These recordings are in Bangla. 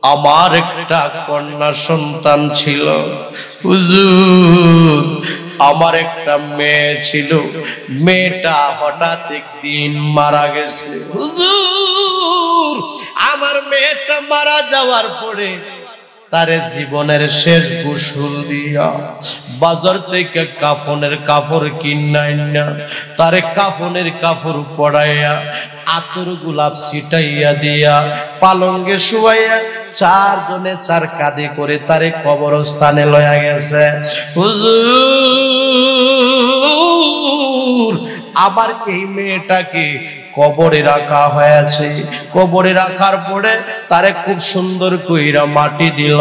আমার একটা কন্যা সন্তান ছিল হুজুর, আমার একটা মেয়ে ছিল, মেয়েটা হঠাৎ একদিন মারা গেছে হুজুর। আমার মেয়েটা মারা যাওয়ার পরে তারে জীবনের শেষ গোসল দিয়া বাজার থেকে কাফনের কাপড় কিনাইনা তারে কাফনের কাপড় পরাইয়া আতর গোলাপ ছিটাইয়া দিয়া পালঙ্গে শুয়াইয়া চারজনে চার কাঁধে করে তারে কবরস্থানে লয়া গেছে হুজুর। আবার এই মেয়েটাকে কবরে রাখা হয়েছে। কবরে রাখার পরে তারে খুব সুন্দর কইরা মাটি দিল,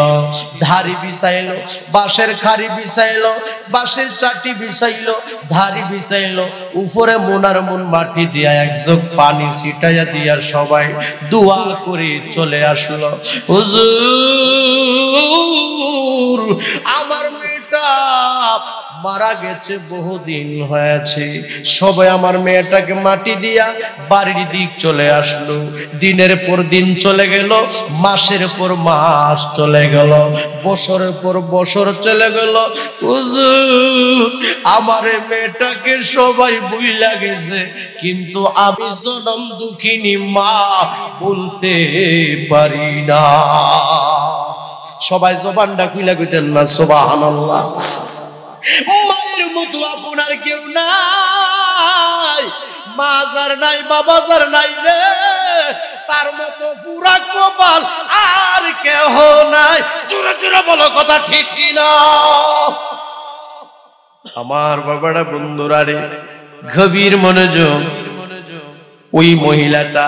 ধারি বিছাইলো, বাঁশের খাড়ি বিছাইলো, বাঁশের চাটি বিছাইলো, ধারি বিছাইলো, উপরে মোনার মন মাটি দিয়া এক যোগ পানি ছিটাইয়া দিয়া সবাই দোয়া করে চলে আসলো হুজুর। আমার মেয়েটা মারা গেছে, বহুদিন হয়েছে। সবাই আমার মেয়েটাকে মাটি দিয়া বাড়ির দিক চলে আসলো। দিনের পর দিন চলে গেল, মাসের পর মাস চলে গেল, বছরের পর বছর চলে গেল হুজুর। আমার মেয়েটাকে সবাই ভুইলা গেছে, কিন্তু আমি জনম দুঃখিনী মা বলতে পারি না। সবাই জবানটা খুইলা কইতেন না সুবহানাল্লাহ। মায়ের মতো আপনার কেউ নাই, মা যার নাই বাবা যার নাই রে, তার মতো পুরা কপাল আর কেহ নাই। জোরে জোরে বলো কথা ঠিক কিনা? আমার বাবারা বন্ধুরা রে, গভীর মনোযোগ। ওই মহিলাটা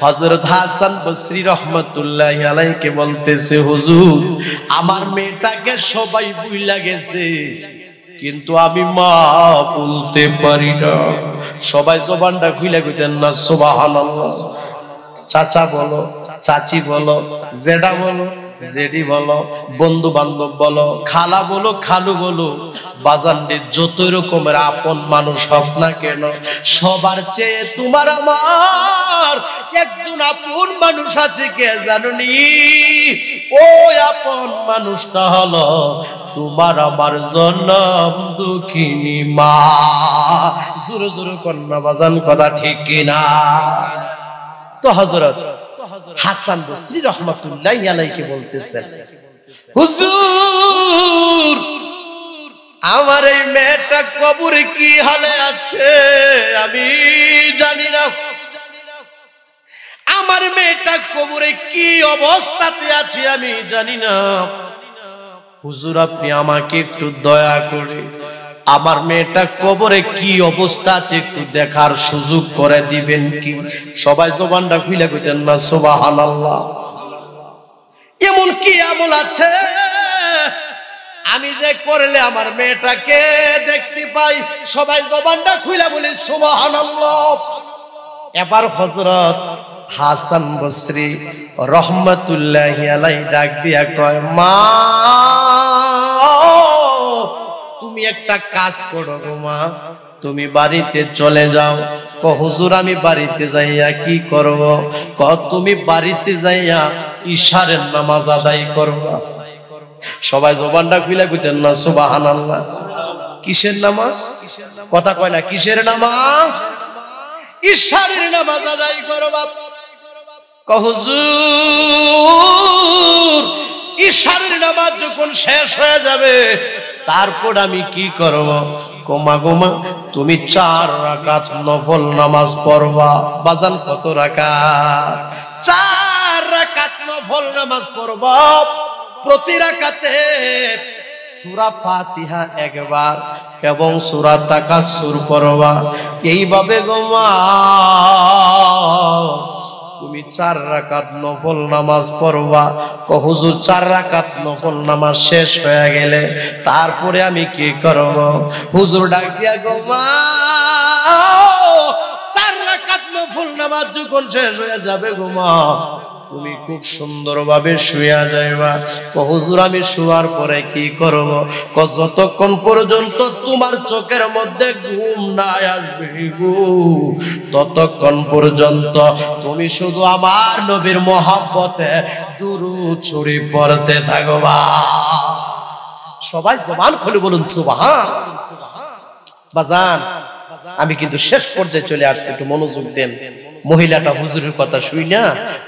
হযরত হাসান বসরি রহমাতুল্লাহি আলাইহিকে বলতেছে হুজুর, আমার মেয়েটাকে সবাই ভুইলা গেছে, কিন্তু আমি মা বলতে পারি না। সবাই জবানটা খুলে কইতেন না সুবহানাল্লাহ। চাচা বলো, চাচি বলো, জেঠা বলো, জেডি বলো, বন্ধু বান্ধব বলো, খালা বলো, খালু বলো, বাজানদের যত রকমের আপন মানুষ হোক না কেন, সবার চেয়ে তোমার আমার একজন আপন মানুষ আছে, কে জানোনি? ওই আপন মানুষটা হলো তোমার আমার জনম দুঃখিনী মা। জোরে জোরে কন্যা বাজান কথা ঠিক কিনা? তো হযরত হাসান বসরি রহমাতুল্লাহি আলাইহি বলতেছেন হুজুর, আমার এই মেয়েটা কবরে কি হালে আছে আমি জানি না। আমার মেয়েটা কবরে কি অবস্থাতে আছে আমি জানি না। হুজুর, আপনি আমাকে একটু দয়া করে আমার মেয়েটা কবরে কি অবস্থা আছে একটু দেখার সুযোগ করে দিবেন কি? সবাই জবানটা খুলে কইতেন না সুবহানাল্লাহ। এমন কি আমল আছে আমি যে করলে আমার মেয়েটাকে দেখতে পাই? সবাই জবানটা খুলে বলি সুবহানাল্লাহ। এবার হযরত হাসান বসরি রহমাতুল্লাহি আলাইহি ডাক দিয়া কয়, মা তুমি একটা কাজ করো গো মা, তুমি বাড়িতে চলে যাও। ক হুজুর, আমি বাড়িতে যাইয়া কি করব? ক তুমি বাড়িতে যাইয়া ইশারের নামাজ আদায় করবা। সবাই জবানটা খুলে কইতেন না সুবহানাল্লাহ। কিসের নামাজ? কথা কয় না, কিসের নামাজ? ইশারের নামাজ আদায় করবা। ক হুজুর, ইশারের নামাজ যখন শেষ হয়ে যাবে তারপর আমি কি করব? গোমা গোমা তুমি 4 রাকাত নফল নামাজ পড়বা। বাজান কত রাকাত? 4 রাকাত নফল নামাজ পড়বা। প্রতি রাকাতে সূরা ফাতিহা একবার এবং সূরা তাকাসসুর পড়বা। এইভাবে গোমা তুমি 4 রাকাত নফল নামাজ পড়বা। হুজুর 4 রাকাত নফল নামাজ শেষ হয়ে গেলে তারপরে আমি কি করব? হুজুর ডাক দিয়া গো মা, 4 রাকাত নফল নামাজ যখন শেষ হয়ে যাবে গো মা, তুমি খুব সুন্দরভাবে শুয়া যাইবা। হুজুর আমি শুয়ার পরে কি করব? যতক্ষণ পর্যন্ত তোমার চোখের মধ্যে ঘুম না আসবে গো, ততক্ষণ পর্যন্ত তুমি শুধু আমার নবীর মহব্বতে দুরূদ শরীফ পড়তে থাকবা। সবাই জবান খুলে বলুন সুবহান। বাজান আমি কিন্তু শেষ পর্যায়ে চলে আসছি, একটু মনোযোগ দেন। মহিলাটা হুজুরের কথা শুই না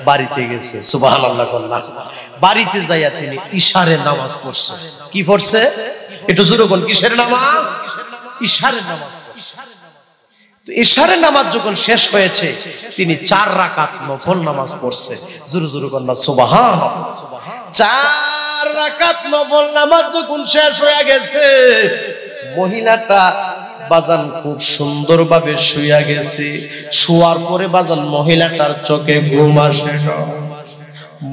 বাড়িতে গেছে, সুবহানাল্লাহ কন্যা। বাড়িতে যাইয়া তিনি ইশারের নামাজ পড়ছে। কি পড়ছে? একটু জোরে বল, কিসের নামাজ? ইশারের নামাজ পড়ছে। তো ইশারের নামাজ যখন শেষ হয়েছে তিনি 4 রাকাত নফল নামাজ পড়ছে। জোরে জোরে কন্যা সুবহানাল্লাহ। 4 রাকাত নফল নামাজ যখন শেষ হয়ে গেছে, মহিলাটা বাজান খুব সুন্দরভাবে শুয়া গেছে। শোয়ার পরে বাজান মহিলাটার চোখে ঘুম আসে না।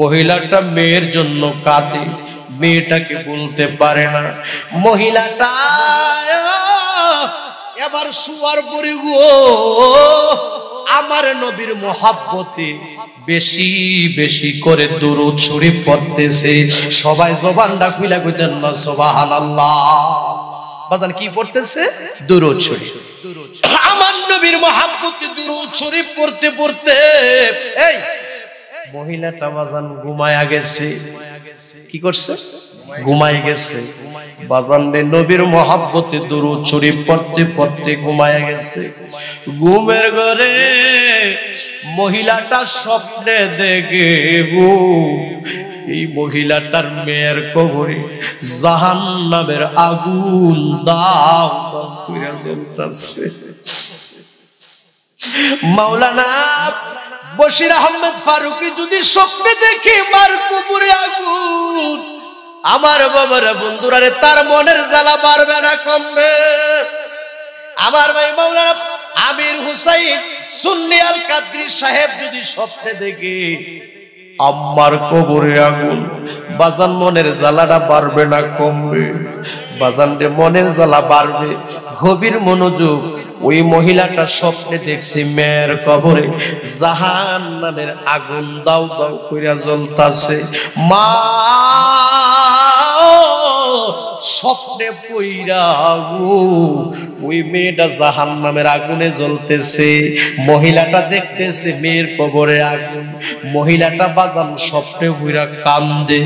মহিলাটা মেয়ের জন্য কাঁদে, মেয়েটাকে বলতে পারে না। মহিলাটা এবার শোয়ার পরে গো আমার নবীর মহব্বতে বেশি বেশি করে দুরূদ শরীফ পড়তেছে। সবাই জবানটা খুলে কইতেন না সুবহানাল্লাহ। বাজান কি পড়তেছে? দুরূদ শরীফ। আমার নবীর মহব্বতে দুরূদ শরীফ পড়তে পড়তে এই মহিলাটা বাজান ঘুমায়া গেছে। কি করছে? ঘুমায় গেছে। বাজান নবীর মহব্বতে দুরূদ শরীফ পড়তে পড়তে ঘুমায়া গেছে। ঘুমের ঘরে মহিলাটা স্বপ্নে দেখে গো এই মহিলাটার মেয়ের কবরে জাহান্নামের আগুন দাও দাও করে জ্বলতেছে। মাওলানা বশির আহমেদ ফারুকী যদি স্বপ্নে দেখে মার কবরে আগুন, আমার বাবারা বন্ধুরা রে তার মনের জ্বালা বাড়বে না কমবে? আমার ভাই মাওলানা আমির হুসাইন সুন্নি আল কাদরি সাহেব যদি স্বপ্নে দেখে আম্মার কবরে আগুন, বাজান মনের জ্বালাটা বাড়বে না কমবে? বাজান রে মনের জ্বালা বাড়বে। গভীর মনোযোগ। ওই মহিলাটা স্বপ্নে দেখছে মেয়ের কবরে জাহান্নামের আগুন দাউ দাউ কইরা জ্বলতাছে। মা স্বপ্নে পইরা গো ওই মেয়েটা জাহান্নামের আগুনে জ্বলতেছে। মহিলাটা দেখতেছে মেয়ের কবরে আগুন। মহিলাটা বাজান স্বপ্নে পইরা কান্দে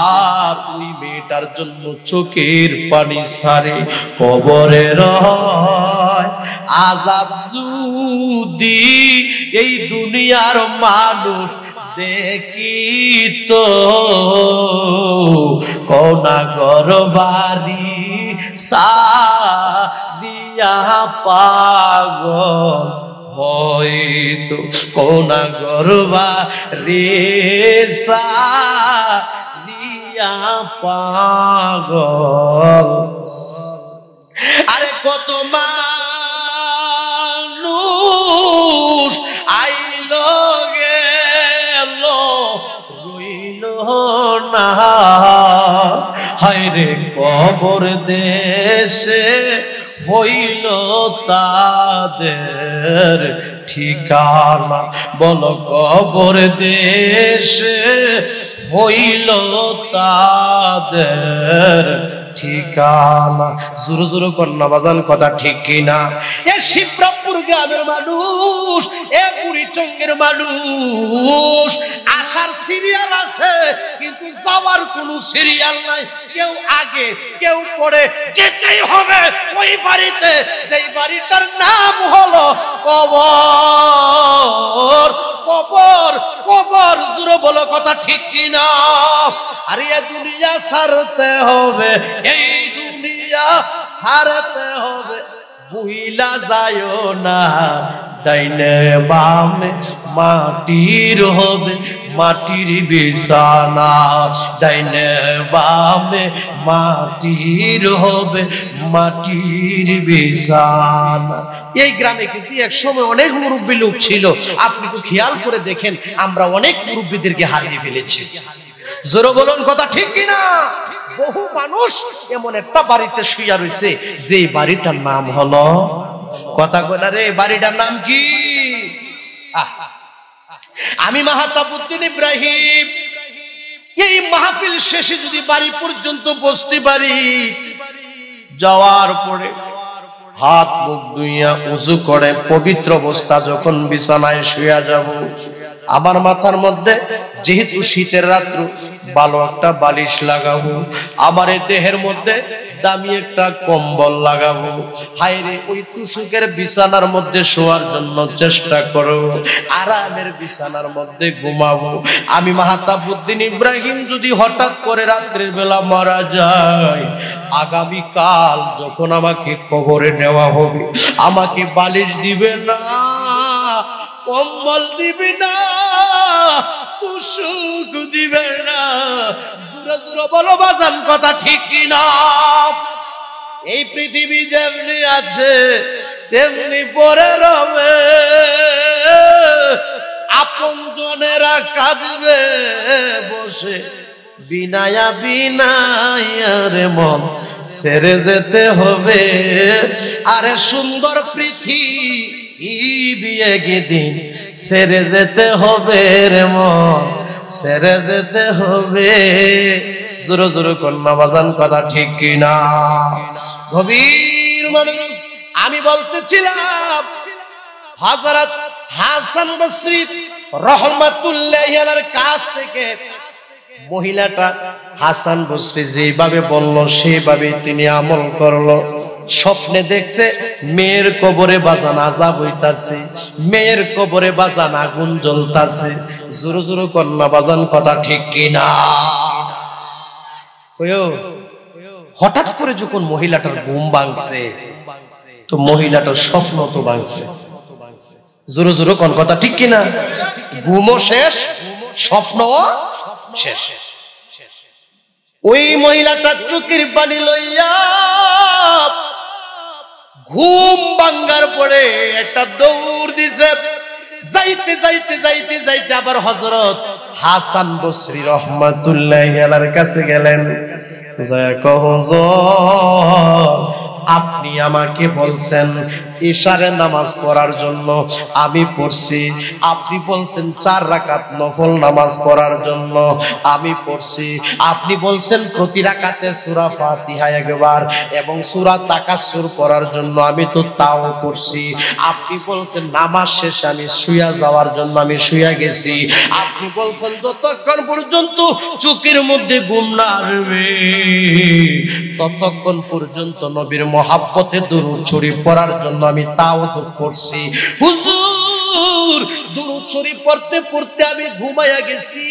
আর ওই মেয়েটার জন্য চোখের পানি ছাড়ে। কবরে রয় আযাব যদি এই দুনিয়ার মানুষ দেখিত, কোনা ঘর বাড়ি সারিয়া পাগল হইতো, কোনা ঘর বাড়ি সারিয়া পাগল। আরে কত মানুষ আইলো গেল রইল না, হায়রে কবর দেশে হইল তাদের ঠিকানা। বলো কবর দেশে হইল তাদের ঠিকানা। জোর জোর কন্যা বাজান কথা ঠিক কিনা? এ শিবরামপুর গ্রামের মানুষ, এ বুড়িচঙ্গের মানুষ, আসার সিরিয়াল আছে কিন্তু যাওয়ার কোনো সিরিয়াল নাই। কেউ আগে কেউ পরে, যেতেই হবে ওই বাড়িতে যেই বাড়িটার নাম হলো কবর। কবর কবর জোরে বলো কথা ঠিক কিনা? আরে এই দুনিয়া ছাড়তে হবে, এই দুনিয়া ছাড়তে হবে। বুইলা যায়ও না ডাইনে বামে মাটির হবে মাটির বিছানা, ডাইনে বামে মাটির হবে মাটির বিছানা। এই গ্রামে কিন্তু এক সময় অনেক মুরব্বী লোক ছিল। আপনি তো খেয়াল করে দেখেন আমরা অনেক মুরব্বীদেরকে হারিয়ে ফেলেছি। জোরে বলুন কথা ঠিক কিনা? বহু মানুষ এমন একটা বাড়িতে শুয়ে রয়েছে যে বাড়িটার নাম হলো, কথা কইলা রে বাড়িটার নাম কি? আমি মাহতাবউদ্দিন ইব্রাহিম এই মাহফিল শেষে যদি বাড়ি পর্যন্ত বসতে পারি, যাওয়ার পরে হাত মুখ ধুইয়া ওযু করে পবিত্র অবস্থা যখন বিছানায় শুয়ে যাব, আমার মাথার মধ্যে যেহেতু শীতের রাত্র ভালো একটা বালিশ লাগাবো, আমার এই দেহের মধ্যে দামি একটা কম্বল লাগাবো, হায়রে ওই তুষকের বিছানার মধ্যে শোয়ার জন্য চেষ্টা করব, আরামের বিছানার মধ্যে ঘুমাবো। আমি মাহতাবউদ্দিন ইব্রাহিম যদি হঠাৎ করে রাত্রির বেলা মারা যায়, আগামী কাল যখন আমাকে কবরে নেওয়া হবে, আমাকে বালিশ দিবে না, কম্বল দিবে না, তুষক দিবে না। জোরে জোরে বলো বাজান, কথা ঠিক কি না? এই পৃথিবী যেমনি আছে তেমনি পরে রবে, আপন জনেরা কাঁদবে বসে, বিনায়া বিনায়া রে মন ছেড়ে যেতে হবে। আরে সুন্দর পৃথিবী একদিন ছেড়ে যেতে হবে রে মন, ছেড়ে যেতে হবে। জোরে জোরে কন্যা বাজান, কথা ঠিক কিনা? গভীর মনোযোগ। আমি বলতেছিলাম হযরত হাসান বসরি রাহমাতুল্লাহি আলাইহির কাছ থেকে মহিলাটা হাসান বসরি যেভাবে বলল সেইভাবে তিনি আমল করলো। স্বপ্নে দেখছে মেয়ের কবরে বাজান আযাব হইতাছে, মেয়ের কবরে বাজান আগুন জ্বলতাছে। জোরে জোরে কন্যা বাজান, কথা ঠিক কিনা? হঠাৎ করে যখন মহিলাটার ঘুম ভাঙছে, তো মহিলাটার স্বপ্ন তো ভাঙছে। জোরে জোরে কোন, কথা ঠিক কিনা? ঘুমও শেষ, স্বপ্নও শেষ। ওই মহিলাটা চোখের পানি লইয়া ঘুম ভাঙার পরে একটা দৌড় দিছে। যাইতে যাইতে যাইতে যাইতে আবার হযরত হাসান বসরি রাহমাতুল্লাহি আলাইহির কাছে গেলেন। যায় হুজুর, আপনি আমাকে বলছেন ইশারের নামাজ পড়ার জন্য, আমি পড়ছি। আপনি বলছেন 4 রাকাত নফল নামাজ পড়ার জন্য, আমি পড়ছি। আপনি বলছেন প্রতি রাকাতে সূরা ফাতিহা একবার এবং সূরা তাকাসসুর পড়ার জন্য, আমি তো তাও পড়ছি। আপনি বলছেন নামাজ শেষে আমি শুয়া যাওয়ার জন্য, আমি শুয়া গেছি। আপনি বলছেন যতক্ষণ পর্যন্ত চোখের মধ্যে ঘুম না আসবে ততক্ষণ পর্যন্ত নবীর মহব্বতে দুরূদ শরীফ পড়ার জন্য আমি তাও তো করছি। হুজুর, দুরূদ শরীফ পড়তে পড়তে আমি ঘুমায়া গেছি।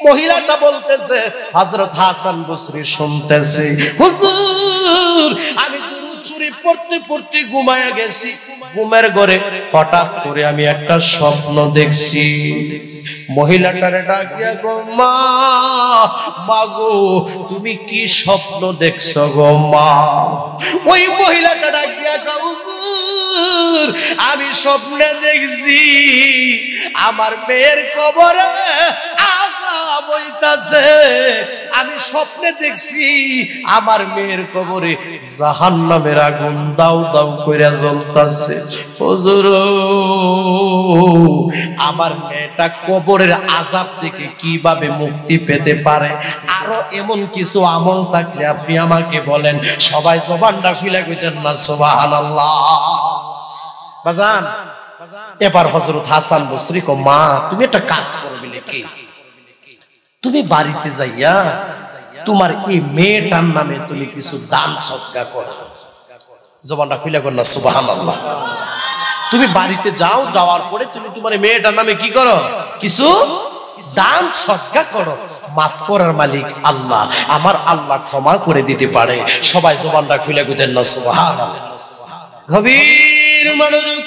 মহিলাটা বলতেছে, হযরত হাসান বসরি শুনতেছে, হুজুর আমি দুরূদ শরীফ পড়তে পড়তে ঘুমায়া গেছি। ঘুমের ঘরে হঠাৎ করে আমি একটা স্বপ্ন দেখছি। মহিলাটারে ডাক দিয়া গো, মা, মাগো তুমি কি স্বপ্ন দেখছো গো মা? ওই মহিলাটা ডাক দিয়া গো, হুজুর আমি স্বপ্নে দেখছি আমার মেয়ের কবরে আযাব হইতাছে। আমি স্বপ্নে দেখছি আমার মেয়ের কবরে জাহান্নামের আগুন দাউ দাউ কইরা জ্বলতাছে। হুজুর আমার মেয়েটা কবরের আযাব থেকে কিভাবে মুক্তি পেতে পারে? আরো এমন কিছু আমল থাকলে আপনি আমাকে বলেন। সবাই জবানটা খুলে কইতেন না সুবহানাল্লাহ। বাজান, এবার হযরত হাসান বসরি কো, মা তুমি একটা কাজ করবে নাকি? তুমি বাড়িতে যাইয়া তোমার এই মেয়েটার নামে তুমি কিছু দান সদকা করো। জবানটা খুলে কর না সুবহানাল্লাহ। তুমি বাড়িতে যাও, যাওয়ার পরে তুমি তোমার মেয়েটার নামে কি করো? কিছু দান সদকা করো। মাফ করার মালিক আল্লাহ, আমার আল্লাহ ক্ষমা করে দিতে পারে। সবাই জবানটা খুলে কইতেন না সুবহানাল্লাহ। গভীর মনোযোগ।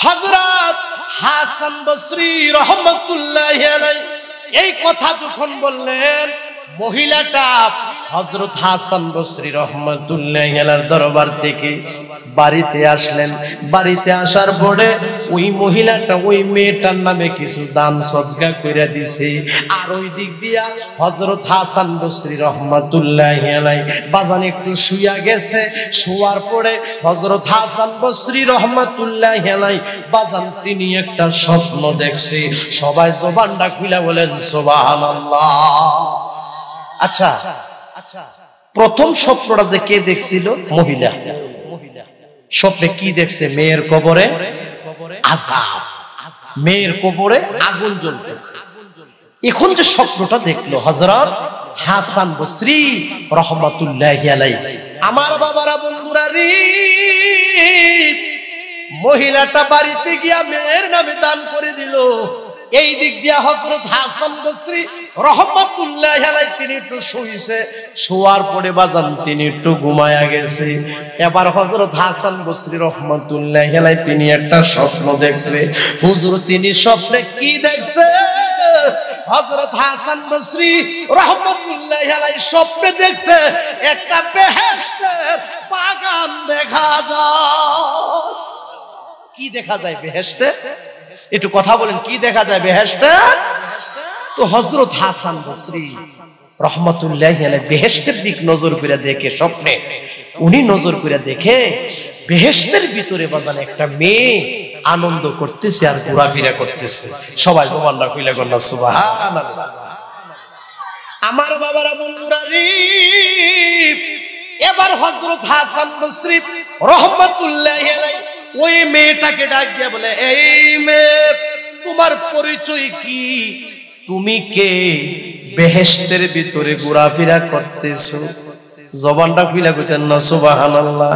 হযরত হাসান বসরি রাহমাতুল্লাহি আলাইহি এই কথা যখন বললেন, মহিলাটা হযরত হাসান বসরি রাহমাতুল্লাহি আলাইহির দরবার থেকে বাড়িতে আসলেন। বাড়িতে আসার পরে ওই মহিলাটা ওই মেয়েটার নামে কিছু দান সদকা কইরা দিছে। আর ওই দিক দিয়া হযরত হাসান বসরি রহমাতুল্লাহি আলাইহি বাজান একটু শুয়া গেছে। শোয়ার পরে হযরত হাসান বসরি রহমাতুল্লাহি আলাইহি বাজান তিনি একটা স্বপ্ন দেখছে। সবাই জবানটা খুলে বলেন সুবহানাল্লাহ। আচ্ছা, প্রথম স্বপ্নটা যে কে দেখছিল? মহিলা। স্বপ্নে কি দেখছে? মেয়ের কবরে আযাব, মেয়ের কবরে আগুন জ্বলতেছে। এখন যে স্বপ্নটা দেখলো হযরত হাসান বসরি রহমাতুল্লাহি আলাইহি, আমার বাবারা বন্ধুরা রে, মহিলাটা বাড়িতে গিয়া মেয়ের নামে দান করে দিল। এই দিক দিয়া হযরত হাসান বসরি রহমাতুল্লাহি আলাইহি তিনি একটু শুইছে। শোয়ার পরে বাজান তিনি একটু ঘুমায়া গেছে। এবার হযরত হাসান বসরি রহমাতুল্লাহি আলাইহি তিনি একটা স্বপ্ন দেখছে। হুজুর তিনি স্বপ্নে কি দেখছে? হযরত হাসান বসরি রহমাতুল্লাহি আলাইহি স্বপ্নে দেখছে একটা বেহেশতের বাগান দেখা যায়। কি দেখা যায় বেহেশতে? একটু কথা বলেন, কি দেখা যায় বেহেশতে? তো হযরত হাসান বসরি রহমাতুল্লাহি আলাইহি বেহেশতের দিক নজর করে দেখে স্বপ্নে, উনি নজর করে দেখে বেহেশতের ভিতরে বাজান একটা মেয়ে আনন্দ করতেছে আর ঘোরাফেরা করতেছে। সবাই জবানটা খুলে বলনা সুবহানাল্লাহ। আমার বাবারা বন্ধুরা রে, এবার হযরত হাসান বসরি রহমাতুল্লাহি আলাইহি ওই মেয়েটাকে ডাক দিয়া বলে, এই মেয়ে তোমার পরিচয় কি? তুমি কে? বেহেশতের ভিতরে ঘোরাফেরা করতেছো। জবানটা খুলে কইতেন না সুবহানাল্লাহ।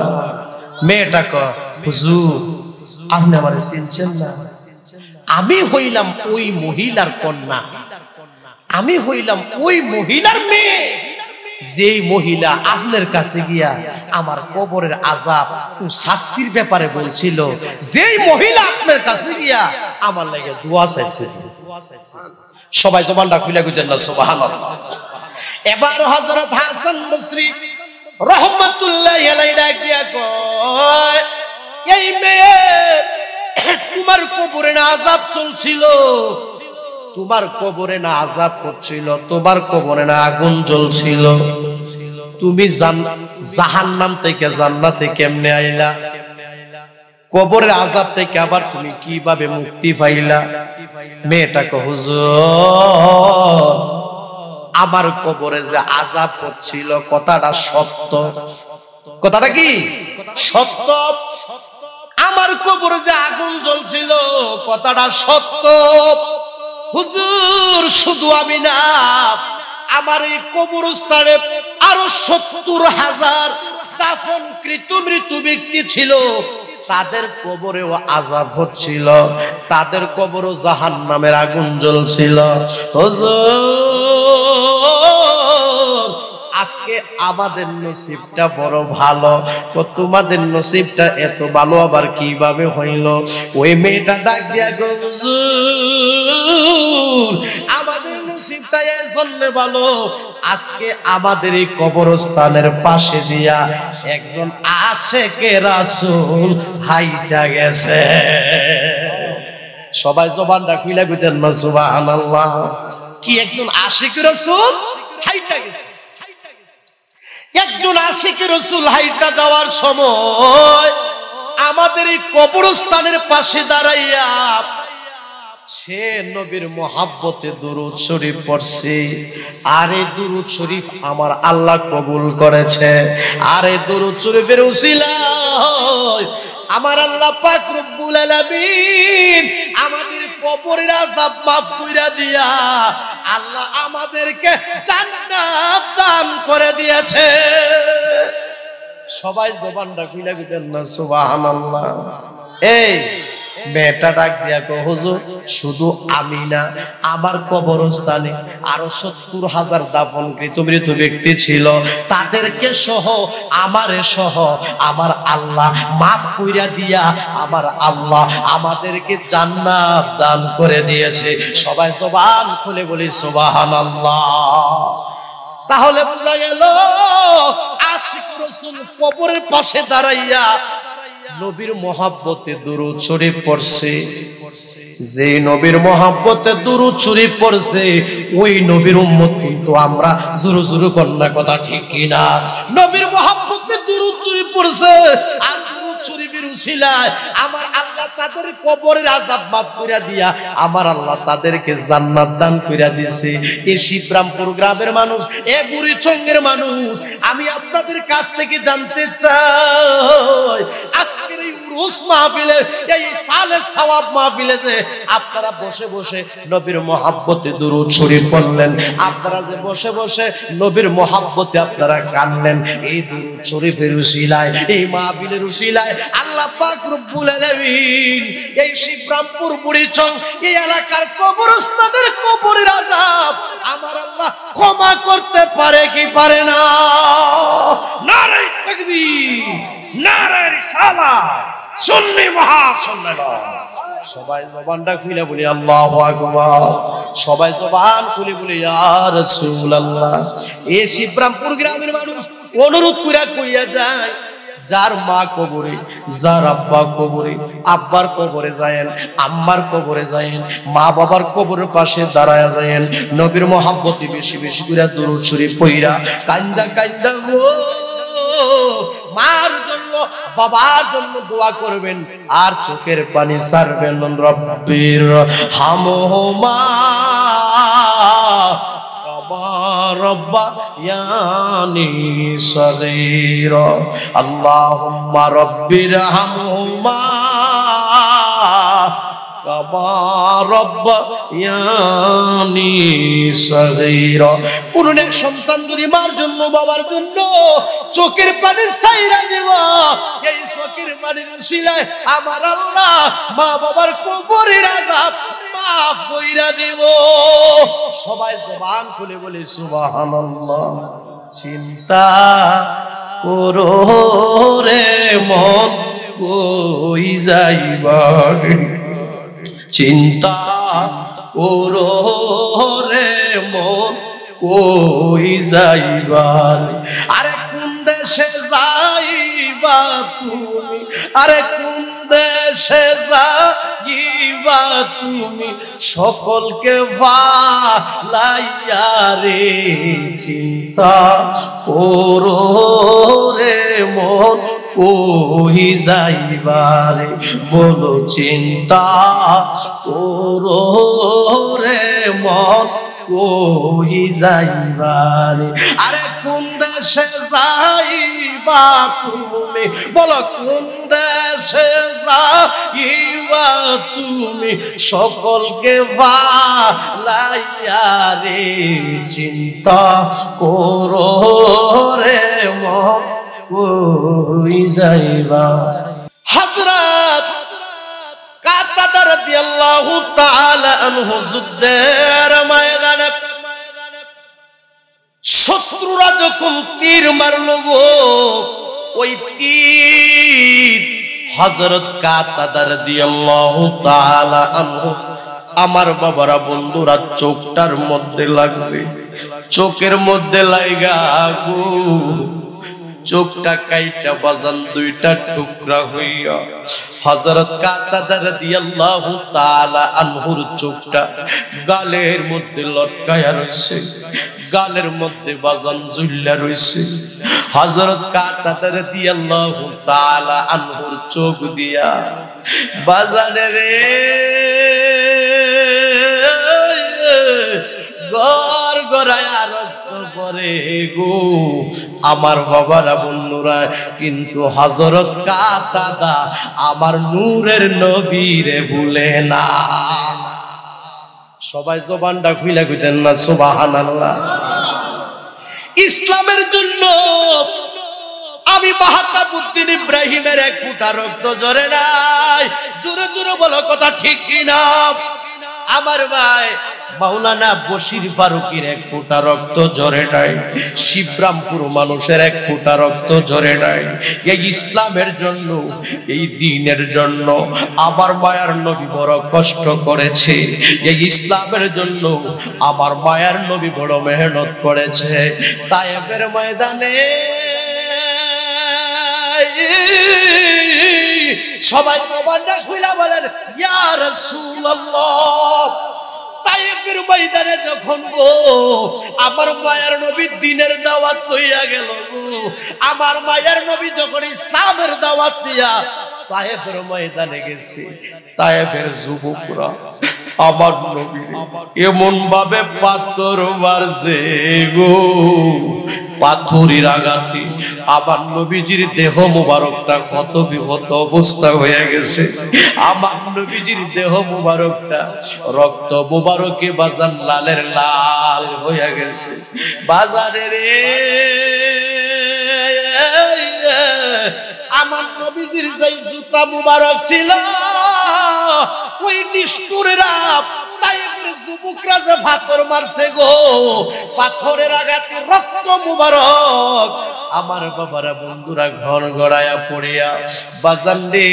মেয়েটা কয়, হুজুর আপনি আমারে চিনছেন না? আমি হইলাম ওই মহিলার কন্যা, আমি হইলাম ওই মহিলার মেয়ে, যেই মহিলা আপনার কাছে গিয়া আমার কবরের আযাব ও শাস্তির ব্যাপারে বলছিল, যেই মহিলা আপনার কাছে গিয়া আমার লাগে দোয়া চাইছে। সবাই জবানটা খুলে কইতেন না সুবহানাল্লাহ। এবার হযরত হাসান বসরি রহমাতুল্লাহি আলাইহি ডাক দিয়া কয়, এই মেয়ে তোমার কবরে না আযাব চলছিল? তোমার কবরে না আযাব হচ্ছিল? তোমার কবরে না আগুন জ্বলছিল? তুমি জাহান্নাম থেকে জান্নাতে কেমনে আইলা? কবরের আযাব থেকে আবার তুমি কিভাবে মুক্তি পাইলা? মেয়েটা কয়, হুজুর আমার কবরে যে আযাব হচ্ছিল কথাটা সত্য। কথাটা কি সত্য? আমার কবরে যে আগুন জ্বলছিল কথাটা সত্য। হুজুর শুধু আমি না, আমার এই কবরস্থানে আরো ৭০,০০০ দাফনকৃত মৃত ব্যক্তি ছিল, তাদের কবরেও আযাব হচ্ছিল, তাদের কবরও জাহান্নামের আগুন জ্বলছিল। হুজুর আজকে আমাদের নসিবটা বড় ভালো, তোমাদের নসিবটা এত ভালো আবার কিভাবে হইল? ওই মেয়েটা ডাক দিয়া গো, হুজুর আমাদের নসিবটা এজন্য ভালো, আজকে আমাদের এই কবরস্থানের পাশে দিয়া একজন আশেকে রাসূল হাইটা গেছে। সবাই জবানটা খুলে কইতেন না সুবহানাল্লাহ। কি একজন আশেকে রাসূল হাইটা গেছে? একজন আশিকে রাসূল হাইটা যাওয়ার সময় আমাদের এই কবরস্থানের পাশে দাঁড়াইয়া সে নবীর মোহাব্বতে দুরূদ শরীফ পড়ছে। আর এই দুরূদ শরীফ আমার আল্লাহ কবুল করেছে। আর এই দুরূদ শরীফের উসিলায় আমার আল্লাহ পাক রব্বুল আলামিন আমাদের কবরের আযাব মাফ কইরা দিয়া আল্লাহ আমাদেরকে জান্নাত দান করে দিয়েছে। সবাই জবানটা খুলে কইতেন না সুবহানাল্লাহ। এই মেয়েটা ডাক দিয়া কো, হুজুর শুধু আমি না, আমার কবরস্থানে আরো ৭০,০০০ দাফনকৃত মৃত ব্যক্তি ছিল, তাদেরকে সহ আমারে সহ আমার আল্লাহ মাফ কইরা দিয়া আমার আল্লাহ আমাদেরকে জান্নাত দান করে দিয়েছে। সবাই জবান খুলে বলি সুবহানাল্লাহ। তাহলে বোঝা গেল আশিক রাসূল কবরের পাশে দাঁড়াইয়া নবীর মহব্বতে দুরূদ শরীফ পড়ছে, যে নবীর মহব্বতে দুরূদ শরীফ পড়ছে ওই নবীর উম্মত কিন্তু আমরা জোরে জোরে কন্যা কথা ঠিক কিনা? নবীর মহব্বতে দুরূদ শরীফ পড়ছে আর দুরূদ শরীফের উসিলায় আমার আল্লাহ তাদের কবরের আযাব মাফ কইরা দিয়া আমার আল্লাহ তাদেরকে জান্নাত দান কইরা দিয়েছে। এই শিবরামপুর গ্রামের মানুষ, এ বুড়িচঙ্গের মানুষ, আমি আপনাদের কাছ থেকে জানতে চাই আজকের এই উরুস মাহফিলে, এই সালে সওয়াব মাহফিলে যে আপনারা বসে বসে নবীর মহব্বতে দুরূদ শরীফ পড়লেন, আপনারা যে বসে বসে নবীর মহব্বতে আপনারা কাঁদলেন, এই দুরূদ শরীফের উসিলায়, এই মাহফিলের উসিলায় আল্লাহ পাক রব্বুল আলামিন এই শিবরামপুর বুড়িচং এই এলাকার কবরস্থানের কবরের আযাব আমার আল্লাহ ক্ষমা করতে পারে কি পারে না? নারে তাকবীর, নারে রিসালাত, সুন্নি মহাসম্মেলন। সবাই জবানটা খুলে বলি আল্লাহু আকবার, সবাই জবান খুলে বলি ইয়া রাসূলুল্লাহ। এই শিবরামপুর গ্রামের মানুষ অনুরোধ কইরা কইয়া যায়, যার মা কবরে, যার আব্বা কবরে, আব্বার কবরে যায়েন, আম্মার কবরে যায়েন, মা বাবার কবরের পাশে দাঁড়ায়া যায়েন, নবীর মহব্বতে বেশি বেশি করে দুরূদ শরীফ পড়া কান্দা কান্দা গো মার জন্য বাবার জন্য দোয়া করবেন আর চোখের পানি ছাড়বেন। রব্বির হামহুমা রব্বায়ানি সগীরা আল্লাহুম্মা রব্বির হামহুমা কামা রব্বায়ানি সগীরা। কোন এক সন্তান যদি মার জন্য বাবার জন্য চোখের পানি ছাইরা দিব, এই চোখের পানির উসিলায় আমার আল্লাহ মা বাবার কবরের আযাব মাফ কইরা দিব। সবাই জবান খুলে বলে সুবহানাল্লাহ। চিন্তা করো রে মন কই যাইবা, চিন্তা করো রে মন কই যাইবা, আরে কোন দেশে যাইবা তুমি, আরে কোন দেশে যাইবা তুমি সকলকে ভালাইয়া রে, চিন্তা করো রে মন কই যাইবারে, বলো চিন্তা করো রে মন কই যাইবারে, আরে কোন দেশে যাইবা তুমি, বলো কোন দেশে যাইবা তুমি সকলকে ভালাইয়া রে, চিন্তা করো রে মন কই যাইবা। হযরত কাতাদা রাদিয়াল্লাহু তাআলা আনহু যুদ্ধের ময়দানে শত্রুরা যখন তীর মারল গো, ওই তীর হযরত কাতাদা রাদিয়াল্লাহু তাআলা আনহু আমার বাবারা বন্ধুরা চোখটার মধ্যে লাগছে, চোখের মধ্যে লাইগা গো চোখটা কাইটা বাজান দুইটা টুকরা হইয়া হযরত কাতাদা রাদিয়াল্লাহু তাআলা আনহুর চোখটা গালের মধ্যে লটকায়া রইছে, গালের মধ্যে বাজান ঝুল্লা রইছে। হযরত কাতাদা রাদিয়াল্লাহু তাআলা আনহুর চোখ দিয়া বাজানে রে গর গরায়া রক্ত পড়ে গো আমার বাবারা বন্ধুরা। কিন্তু হযরত কাতাদা আমার নূরের নবীরে ভুলে না। সবাই জবানটা খুলে কইতেন না সুবহানাল্লাহ। ইসলামের জন্য আমি মাহতাবউদ্দিন ইব্রাহিমের এক ফোঁটা রক্ত ঝরে নাই। জোরে জোরে বলো কথা ঠিক কিনা? আমার ভাই মাওলানা বশির ফারুকের এক ফোঁটা রক্ত ঝরে নাই, শিবরামপুর মানুষের এক ফোঁটা রক্ত ঝরে নাই। এই ইসলামের জন্য, এই দ্বীনের জন্য আমার মায়ার নবী বড় কষ্ট করেছে। এই ইসলামের জন্য আমার মায়ার নবী বড় মেহনত করেছে। তায়েফের ময়দানে সবাই জবানটা খুলে বলেন ইয়া রাসূলুল্লাহ। তায়েফের ময়দানে যখন গো আমার মায়ের নবী দ্বীনের দাওয়াত লইয়া গেল গো, আমার মায়ের নবী যখন ইসলামের দাওয়াত দিয়া তায়েফের ময়দানে গেছে, তায়েফের যুবকরা আমার নবী এমন ভাবে পাথর মারছে গো, পাথরের আঘাতে আমার নবীজির দেহ মুবারকটা ক্ষত বিক্ষত অবস্থা হয়ে গেছে। আমার নবীজির দেহ মুবারকটা রক্ত মুবারকে বাজার লালের লাল হয়ে গেছে। বাজারে রে আমার নবীজির যে জুতা মুবারক ছিল, ওই নিষ্ঠুরেরা তায়েফের যুবকরা যে পাথর মারছে গো, পাথরের আঘাতে রক্ত মুবারক আমার বাবারা বন্ধুরা ঘন গড়ায়া পড়িয়া বাজান রে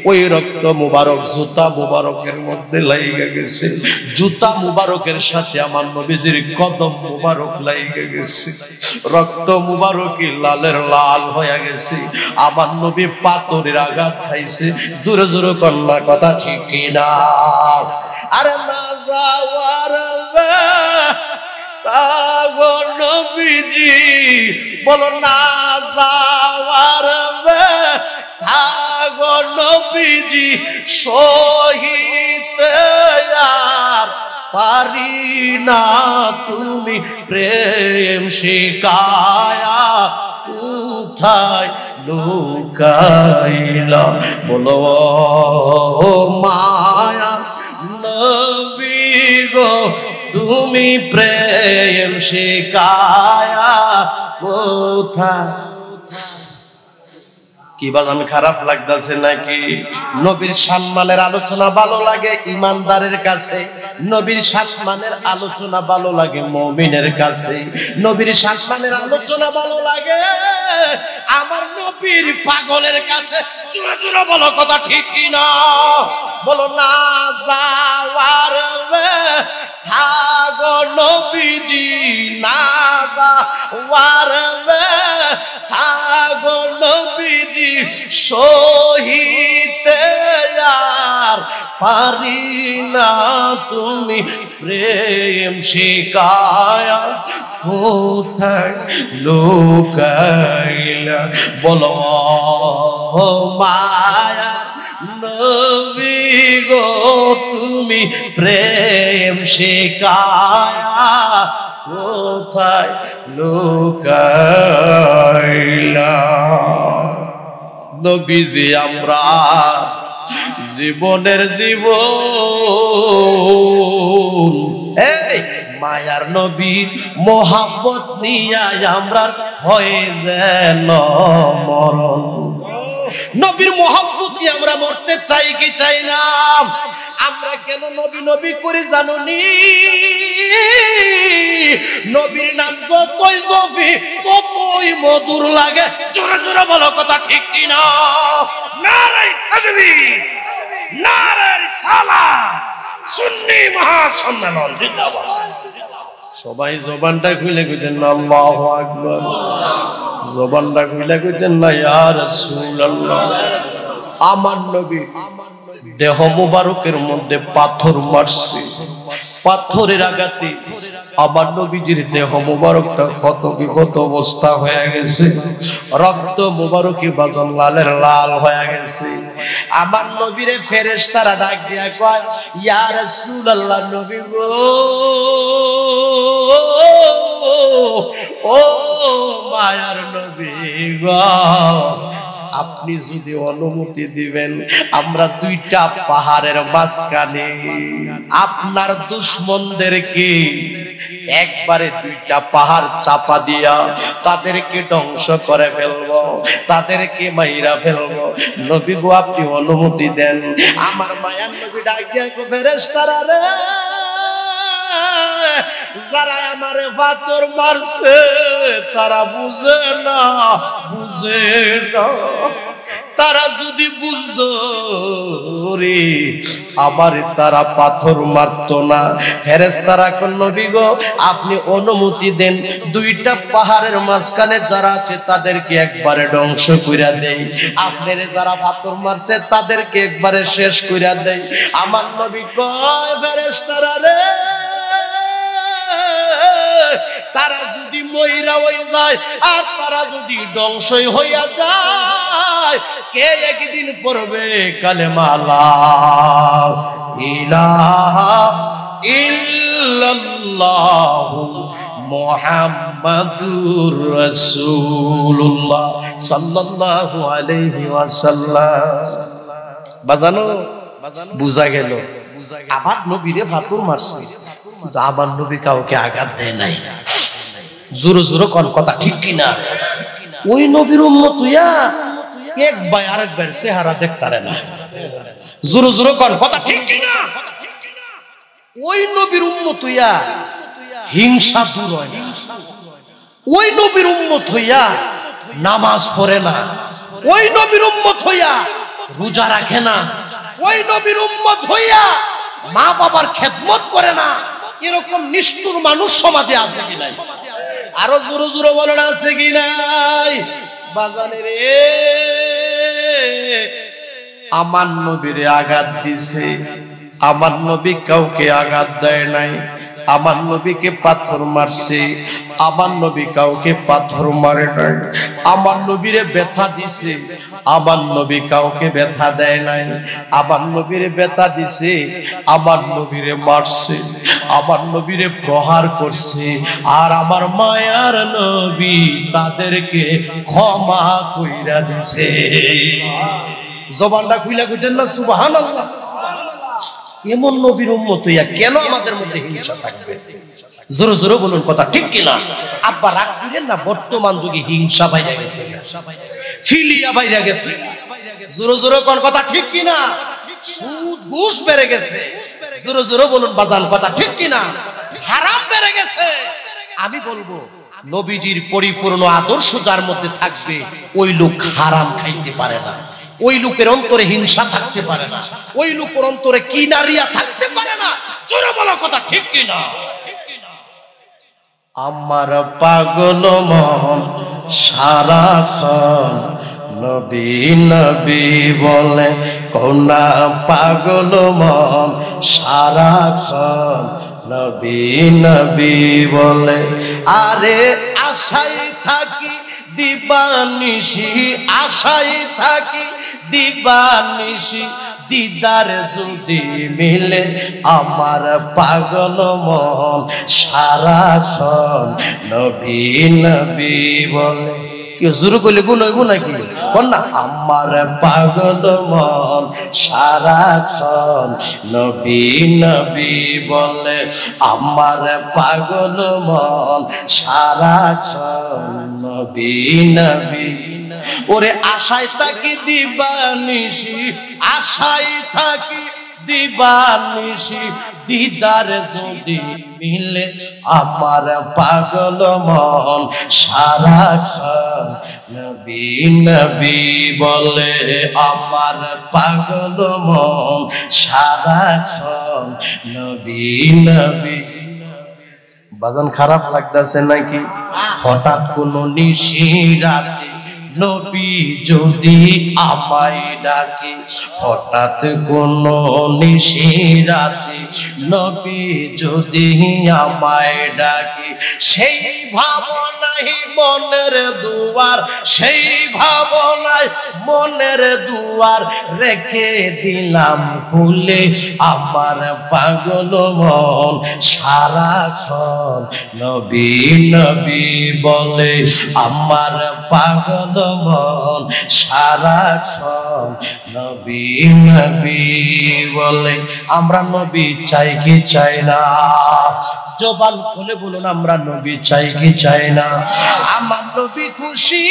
ওই রক্ত মুবারক জুতা মুবারকের মধ্যে লাইগা গেছে। জুতা মুবারকের সাথে আমার নবীজির কদম মুবারক লাইগা গেছে। রক্ত মুবারকে লালের লাল হয়ে গেছে। আমার নবী পাথরের আঘাত খাইছে। জোরে জোরে কন্যা কথা ঠিক কিনা? আরে না যাওয়ার তাগো নবীজি, বলো না যাওয়ার তাগো নবীজি, শহীদ আর পারি না তুমি প্রেম শিকায়া কোথায় লুকাইলা, বলো মায়া নবী গো তুমি প্রেম শিকায়া কোথায়। কি বাজান খারাপ লাগতেছে নাকি? নবীর সম্মানের আলোচনা ভালো লাগে ইমানদারের কাছে, নবীর সম্মানের আলোচনা ভালো লাগে মুমিনের কাছে, নবীর সম্মানের আলোচনা ভালো লাগে আমার নবীর পাগলের কাছে। জোরে জোরে বলো কথা ঠিক কি না? বলো না যাওয়ার থাগো নবীজি, না যাওয়ার থাগো নবীজি, শহীদ আর পারি না তুমি প্রেম শিকায়া কোথায় লুকাইলা, বলো মায়া নবী গো তুমি প্রেম শিকায়া কোথায় লুকাইলা। নবীজি আমরা জীবনের জীবন, এই মায়ার নবীর মোহাব্বত নিয়া আমরা হয়ে যেন মরণ। নবীর মোহাব্বত নিয়ে আমরা মরতে চাই কি চাই না? আমরা কেন নবী নবী করে জানুনি? নবীর নাম যতই জপি ততই মধুর লাগে। জোরে জোরে বলো কথা ঠিক কি না? নারে তাকবীর, নারে সালাত, সুন্নি মহাসম্মেলন জিন্দাবাদ। সবাই জবানটা খুলে কইতেন না আল্লাহু আকবার, জবানটা খুলে কইতেন না ইয়া রাসূলুল্লাহ। আমার নবী দেহ মুবারকের মধ্যে পাথর মারছে, পাথরের আঘাতে আমার নবীজির দেহ মুবারকটা ক্ষত বিক্ষত অবস্থা হয়ে গেছে। রক্ত মুবারকে বাজন লালের লাল হয়ে গেছে। আমার নবীরে ফেরেশতারা ডাক দিয়া কয় ইয়া রাসূলুল্লাহ, নবী গো ও মায়ার নবী গো, আপনি যদি অনুমতি দিবেন আমরা দুইটা পাহাড়ের মাঝখানে আপনার দুশমনদেরকে একবারে দুইটা পাহাড় চাপা দিয়া তাদেরকে ধ্বংস করে ফেলবো, তাদেরকে মাইরা ফেলবো। নবী গো আপনি অনুমতি দেন। আমার মায়ার নবী ডাক দিয়া কো ফেরেশতারা রে, যারা আমারে পাথর মারছে তারা বুঝে না, বুঝে না। তারা যদি বুঝতো রে আবার তারা পাথর মারতো না। ফেরেশতারা কোন নবী গো আপনি অনুমতি দেন দুইটা পাহাড়ের মাঝখানে যারা আছে তাদেরকে একবারে ধ্বংস কইরা দেই, আপনারে যারা পাথর মারছে তাদেরকে একবারে শেষ কইরা দেই। আমার নবী কয় ফেরেশতারা রে তারা যদি মইরা হয়ে যায় আর তারা যদি ধ্বংসই হইয়া যায়, কে একদিন পড়বে কালেমা লা ইলাহা ইল্লাল্লাহু মুহাম্মাদুর রাসূলুল্লাহ সাল্লাল্লাহু আলাইহি ওয়াসাল্লাম। বাজানো বুঝা গেল আমার নবীরে ফাতুর মারছে কিন্তু আমার নবী কাউকে আঘাত দেয় নাই। জোরে জোরে কোন কথা ঠিক কিনা? ওই নবীর উম্মত হইয়া একবার আরেকবার চেহারা দেখতারে না। জোরে জোরে কোন কথা ঠিক কিনা? ওই নবীর উম্মত হইয়া হিংসা দূর হয় না। ওই নবীর উম্মত হইয়া নামাজ পড়ে না। ওই নবীর উম্মত হইয়া রোজা রাখে না। ওই নবীর উম্মত হইয়া মা বাবার খেদমত করে না। এরকম নিষ্ঠুর মানুষ সমাজে আছে কি নাই? আরো জোরে জোরে বলেন আছে কি নাই? বাজানে রে আমার নবীরে আঘাত দিছে, আমার নবী কাউকে আঘাত দেয় নাই। আমার নবীকে পাথর মারছে, আমার নবী কাউকে পাথর মারে নাই। আমার নবীরে ব্যথা দিছে, আমার নবী কাউকে ব্যথা দেয় নাই। আমার নবীরে ব্যথা দিছে, আমার নবীরে মারছে, আমার নবীরে প্রহার করছে। আর আমার মায়ার নবী তাদেরকে ক্ষমা কইরা দিছে। জবানটা খুইলা কইতেন না সুবহানাল্লাহ। এমন নবীর উম্মত হইয়া কেন আমাদের মধ্যে হিংসা থাকবে? জোরে জোরে বলুন কথা ঠিক কিনা? আব্বা রাগ করেন না, বর্তমান যুগে হিংসা বাইরে গেছে, ফিলিয়া বাইরে গেছে। জোরে জোরে কোন কথা ঠিক কিনা? সুদ ঘুষ বেড়ে গেছে। জোরে জোরে বলুন বাজান কথা ঠিক কিনা? হারাম বেড়ে গেছে। আমি বলবো নবীজির পরিপূর্ণ আদর্শ যার মধ্যে থাকবে ওই লোক হারাম খাইতে পারে না, ওই লোকের অন্তরে হিংসা থাকতে পারে না, ওই লোকের অন্তরে কিনারিয়া থাকতে পারে না। জোরে বলো কথা ঠিক কিনা? আমার পাগল মন সারাক্ষণ নবী নবী বলে, কোনা পাগল মন সারাক্ষণ নবী নবী বলে। আরে আশাই থাকি দিবানিশি, আশাই থাকি দিবানিশি, দিদার যদি মিলে আমার পাগল মন সারাক্ষণ নবী নবী বলে। কেউ শুরু করলে গুণ হইব নাকি? বল না আমার পাগল মন সারাক্ষণ নবী নবী বলে, আমার পাগল মন সারাক্ষণ নবী নবী। ওরে আশায় থাকি দিবানিশি, আশায় থাকি দিবানিশি, দিদার যদি মিলে আমার পাগল মন সারাক্ষণ নবী নবী বলে। আমার পাগল মন সারাক্ষণ নবী নবী। বাজান খারাপ লাগতেছে নাকি? হঠাৎ কোন নিশি রাতে নবী যদি আমায় ডাকে, হঠাৎ কোন নিশি রাতে নবী যদি আমায় ডাকে, সেই ভাবনাই মনের দুয়ার, সেই ভাবনাই মনের দুয়ার রেখে দিলাম খুলে। আমার পাগল মন সারাক্ষণ নবী নবী বলে, আমার পাগল মন সারাক্ষণ নবী নবী বলে। আমরা নবী চাই কি চাই না? জবান খুলে বলুন আমরা নবী চাই কি চাই না? আমার নবী খুশি,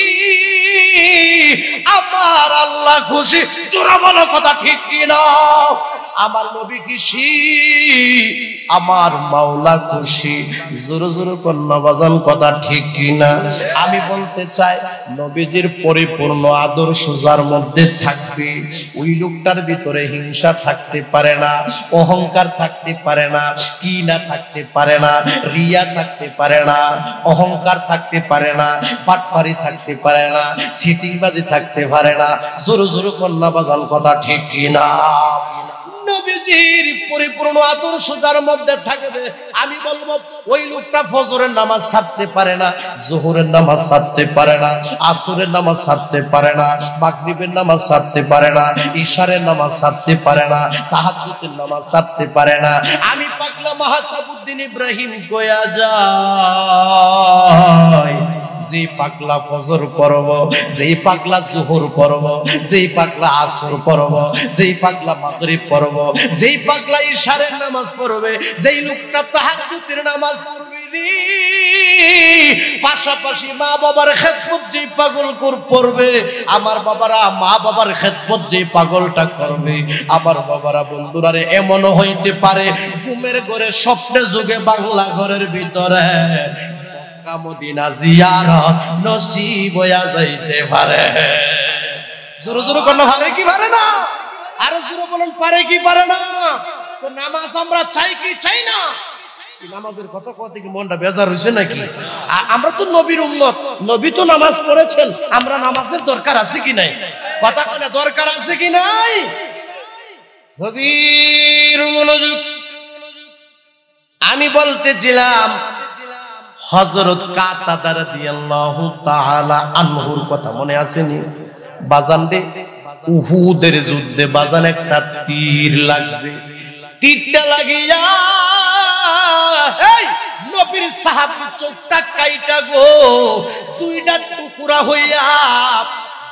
আমার আল্লাহ খুশি। জোরে বলো কথা ঠিক কি না? আমার নবী খুশি, আমার মাওলা খুশি। জোরে জোরে কন্যা বাজান কথা ঠিক কিনা? আমি বলতে চাই নবীজির পরিপূর্ণ আদর্শ যার মধ্যে থাকবে ওই লোকটার ভিতরে হিংসা থাকতে পারে না, অহংকার থাকতে পারে না, কি না থাকতে পারে না, রিয়া থাকতে পারে না, অহংকার থাকতে পারে না, বাটপারি থাকতে পারে না, সিটিংবাজি থাকতে পারে না। জোরে জোরে কন্যা বাজান কথা ঠিক কিনা? নবীজির পরিপূর্ণ আদর্শ যার মধ্যে থাকবে, আমি বলবো ওই লোকটা ফজরের নামাজ ছাড়তে পারে না, যোহরের নামাজ ছাড়তে পারে না, আসরের নামাজ ছাড়তে পারে না, মাগরিবের নামাজ ছাড়তে পারে না, ইশারের নামাজ ছাড়তে পারে না, তাহাজ্জুদের নামাজ ছাড়তে পারে না। আমি পাগলা মাহতাবউদ্দিন ইব্রাহিম কয়া যায়, যেই পাগলা ফজর পড়ব, যেই পাগলা যোহর পড়ব, যেই পাগলা আসর পড়ব, যেই পাগলা মাগরিব পড়ব, যেই পাগলা ইশারের নামাজ পড়বে, যেই লোকটা তাহাজ্জুদের নামাজ পড়বে, পাশাপাশি মা বাবার খেদমত যেই পাগল করবে, আমার বাবারা মা বাবার খেদমত যেই পাগলটা করবে, আমার বাবারা বন্ধুরা রে, এমনও হইতে পারে ঘুমের ঘরে স্বপ্নে যুগে বাংলা ঘরের ভিতরে মদিনা জিয়ারত নসিব হইয়া যাইতে পারে। জোরে জোরে কোন পারে কি পারে না? আরো জোরে বলেন পারে কি পারে না? তো নামাজ আমরা চাই কি চাই না? নামাজের কথা কইতে কি মনটা বেজার হইছে নাকি? আমরা তো নবীর উম্মত, নবী তো নামাজ পড়েছেন, আমরা নামাজের দরকার আছে কি নাই? কথা কই না, দরকার আছে কি নাই? গভীর মনোযোগ। আমি বলতেছিলাম হযরত কাতাদা রাদিয়াল্লাহু তাআলা আনহুর কথা মনে আসেনি? বাজান রে, উহুদের যুদ্ধে বাজান একটা তীর লাগছে, তীরটা লাগিয়া এই নবীর সাহাবী চোখটা কাইটা গো দুইটা টুকরা হইয়া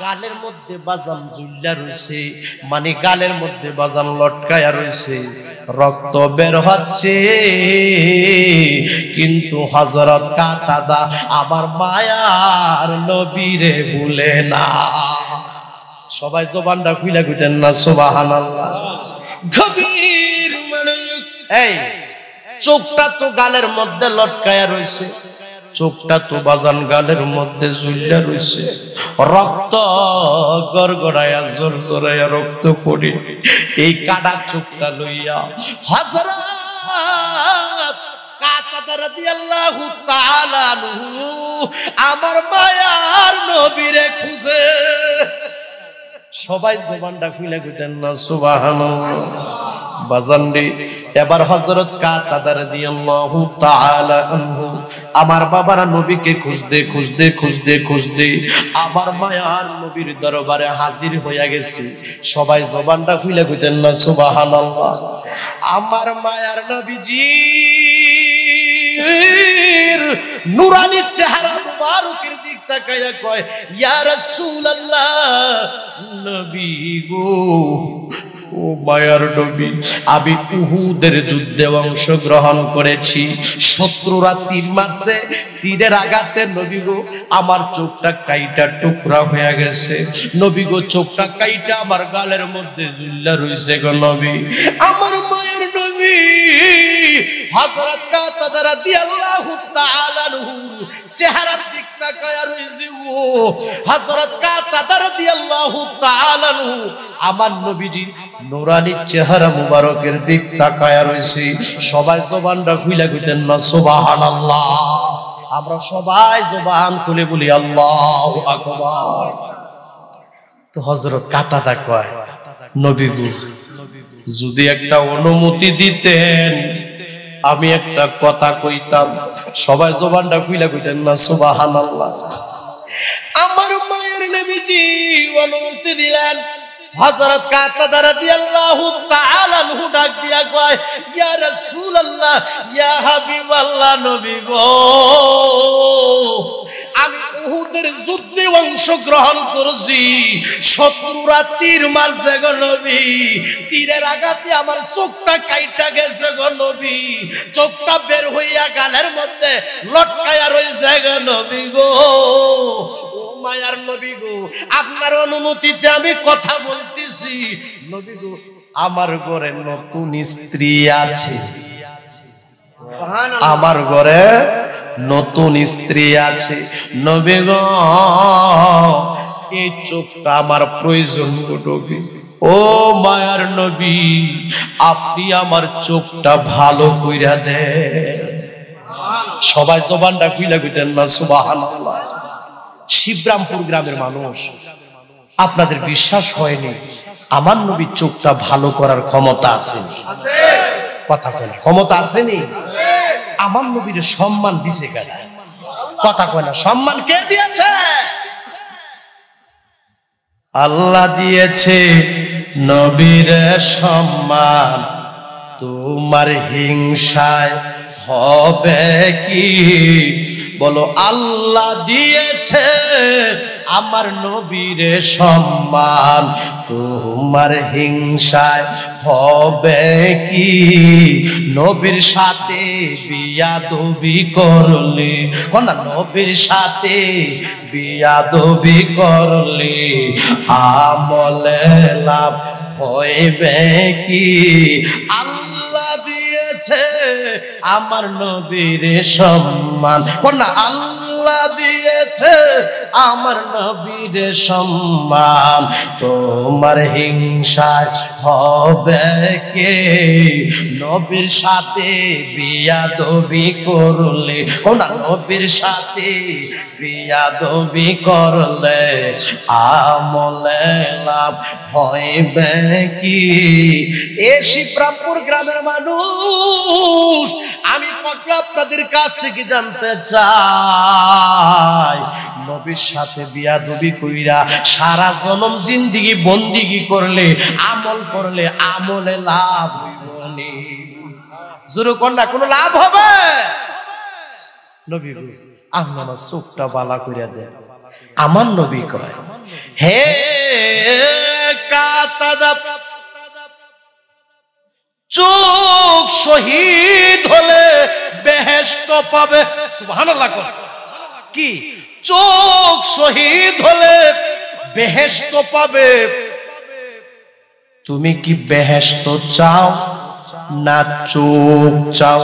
গালের মধ্যে বাজান ঝুল্লা রইছে, মানে গালের মধ্যে বাজান লটকায়া রইছে, রক্ত বের হচ্ছে। কিন্তু হযরত কাতাদা আমার মায়ার নবীরে ভুলে না। সবাই জবানটা খুইলা কইতেন না সুবহানাল্লাহ। গভীর মনোযোগ। এই চোখটা তো গালের মধ্যে লটকায়া রইছে, চোখটা তো বাজান গালের মধ্যে ঝুল্লা রইছে, রক্ত গড়গড়ায়া জোরজোরায়া রক্ত পড়ে এই কাটা চোখটা লইয়া হযরত কাতাদা রাদিয়াল্লাহু তাআলা আনহু আমার মায়ার নবীরে খুঁজে। সবাই জবানটা খুলে কইতেন না সুবহানাল্লাহ। বাজান রে, এবার হযরত কাতাদা রাদিয়াল্লাহু তাআলা আনহু আমার বাবারা নবীকে খুঁজতে খুঁজতে খুঁজতে খুঁজতে আমার মায়ার নবীর দরবারে হাজির হইয়া গেছে। সবাই জবানটা খুলে কইতেন না সুবহানাল্লাহ। আমার মায়ার নবীজি নুরানি চেহারা মুবারকের দিক তাকায়া কয়, ইয়া রাসূলুল্লাহ, নবী গো, ও মায়ার নবী, আমি উহুদের যুদ্ধে অংশগ্রহণ করেছি, শত্রুরা তীর মারছে, তীরের আঘাতে নবী গো আমার চোখটা কাইটা টুকরা হয়ে গেছে, নবী গো চোখটা কাইটা আমার গালের মধ্যে ঝুল্লা রইছে গো নবী। আমার মায়ের নবী হযরত কাতাদা রাদিয়াল্লাহু তাআলা আনহু চেহারার দিক তাকায়া রইছে গো। হযরত কাতাদা রাদিয়াল্লাহু তাআলা আনহু আমার নবীজির নূরানি চেহারা মুবারকের দিক তাকায়া রইছে। সবাই জবানটা খুইলা কইতেন না সুবহানাল্লাহ। আমরা সবাই জবান খুলে বলি আল্লাহু আকবার। তো হযরত কাতাদা কয়, নবী গো, যদি একটা অনুমতি দিতেন আমি একটা কথা কইতাম। সবাই জবানটা খুইলা কইতেন না সুবহানাল্লাহ। আমার মায়ের নবীজি অনুমতি দিলেন। হযরত কাতাদা রাদিয়াল্লাহু তাআলা আনহু ডাক দিয়া কয়, ইয়া রাসূলুল্লাহ, ইয়া হাবিবাল্লাহ, নবী গো, আমি উহুদের যুদ্ধে অংশগ্রহণ করেছি, শত্রুরা তীর মারছে গো নবী, তীরের আঘাতে আমার চোখটা কাইটা গেছে গো নবী, চোখটা বের হইয়া গালের মধ্যে লটকায়া রইছে গো নবী গো। মায়ার নবী গো, আপনার অনুমতিতে আমি কথা বলতেছি। নবী গো, আমার ঘরে নতুন স্ত্রী আছে, আমার ঘরে নতুন স্ত্রী আছে। নবী গো, এই চোখটা আমার প্রয়োজন গো নবী। ও মায়ার নবী, আপনি আমার চোখটা ভালো কইরা দেন। সবাই জবানটা খুইলা কইতেন না সুবহানাল্লাহ। শিবরামপুর গ্রামের মানুষ, আপনাদের বিশ্বাস হয়নি, আমার নবীর চোখটা ভালো করার ক্ষমতা আছে। কথা কয় না, ক্ষমতা আসেনি? আমার নবীর সম্মান দিছে কেডা? কথা কয় না, সম্মান কে দিয়েছে? আল্লাহ দিয়েছে নবীর সম্মান। তোমার হিংসায় হবে কি? বলো, আল্লাহ দিয়েছে আমার নবীর সম্মান, তোমার হিংসায় হবে কি? নবীর সাথে বিয়াদবি করলে, কোন নবীর সাথে বিয়াদবি করলে আমলে লাভ হইবে কি? আল্লাহ দিয়েছে আমার নবীর সম্মান, কোন আল্লাহ দিয়েছে আমার নবীর সম্মান, তোমার হিংসায় হবে কে? নবীর সাথে বিয়াদবি করলে, কোন নবীর সাথে বিয়াদবি করলে আমলে লাভ হইবে কি? এ শিবরামপুর গ্রামের মানুষ, আমি আপনাদের কাছ থেকে জানতে চাই, নবীর সাথে বিয়াদবি কইরা সারা জনম জিন্দেগি বন্দিগি করলে, আমল করলে আমলে লাভ হইবনি? জোরে কোন না, কোনো লাভ হবে? নবী আমার চোখটা বালা কইরা দেন। আমার নবী কয়, হে কাতাদা, চোখ শহীদ হলে বেহেশত পাবে। সুবহানাল্লাহ। কি? চোখ শহীদ হলে বেহেশত পাবে। তুমি কি বেহেশত চাও না চোখ চাও?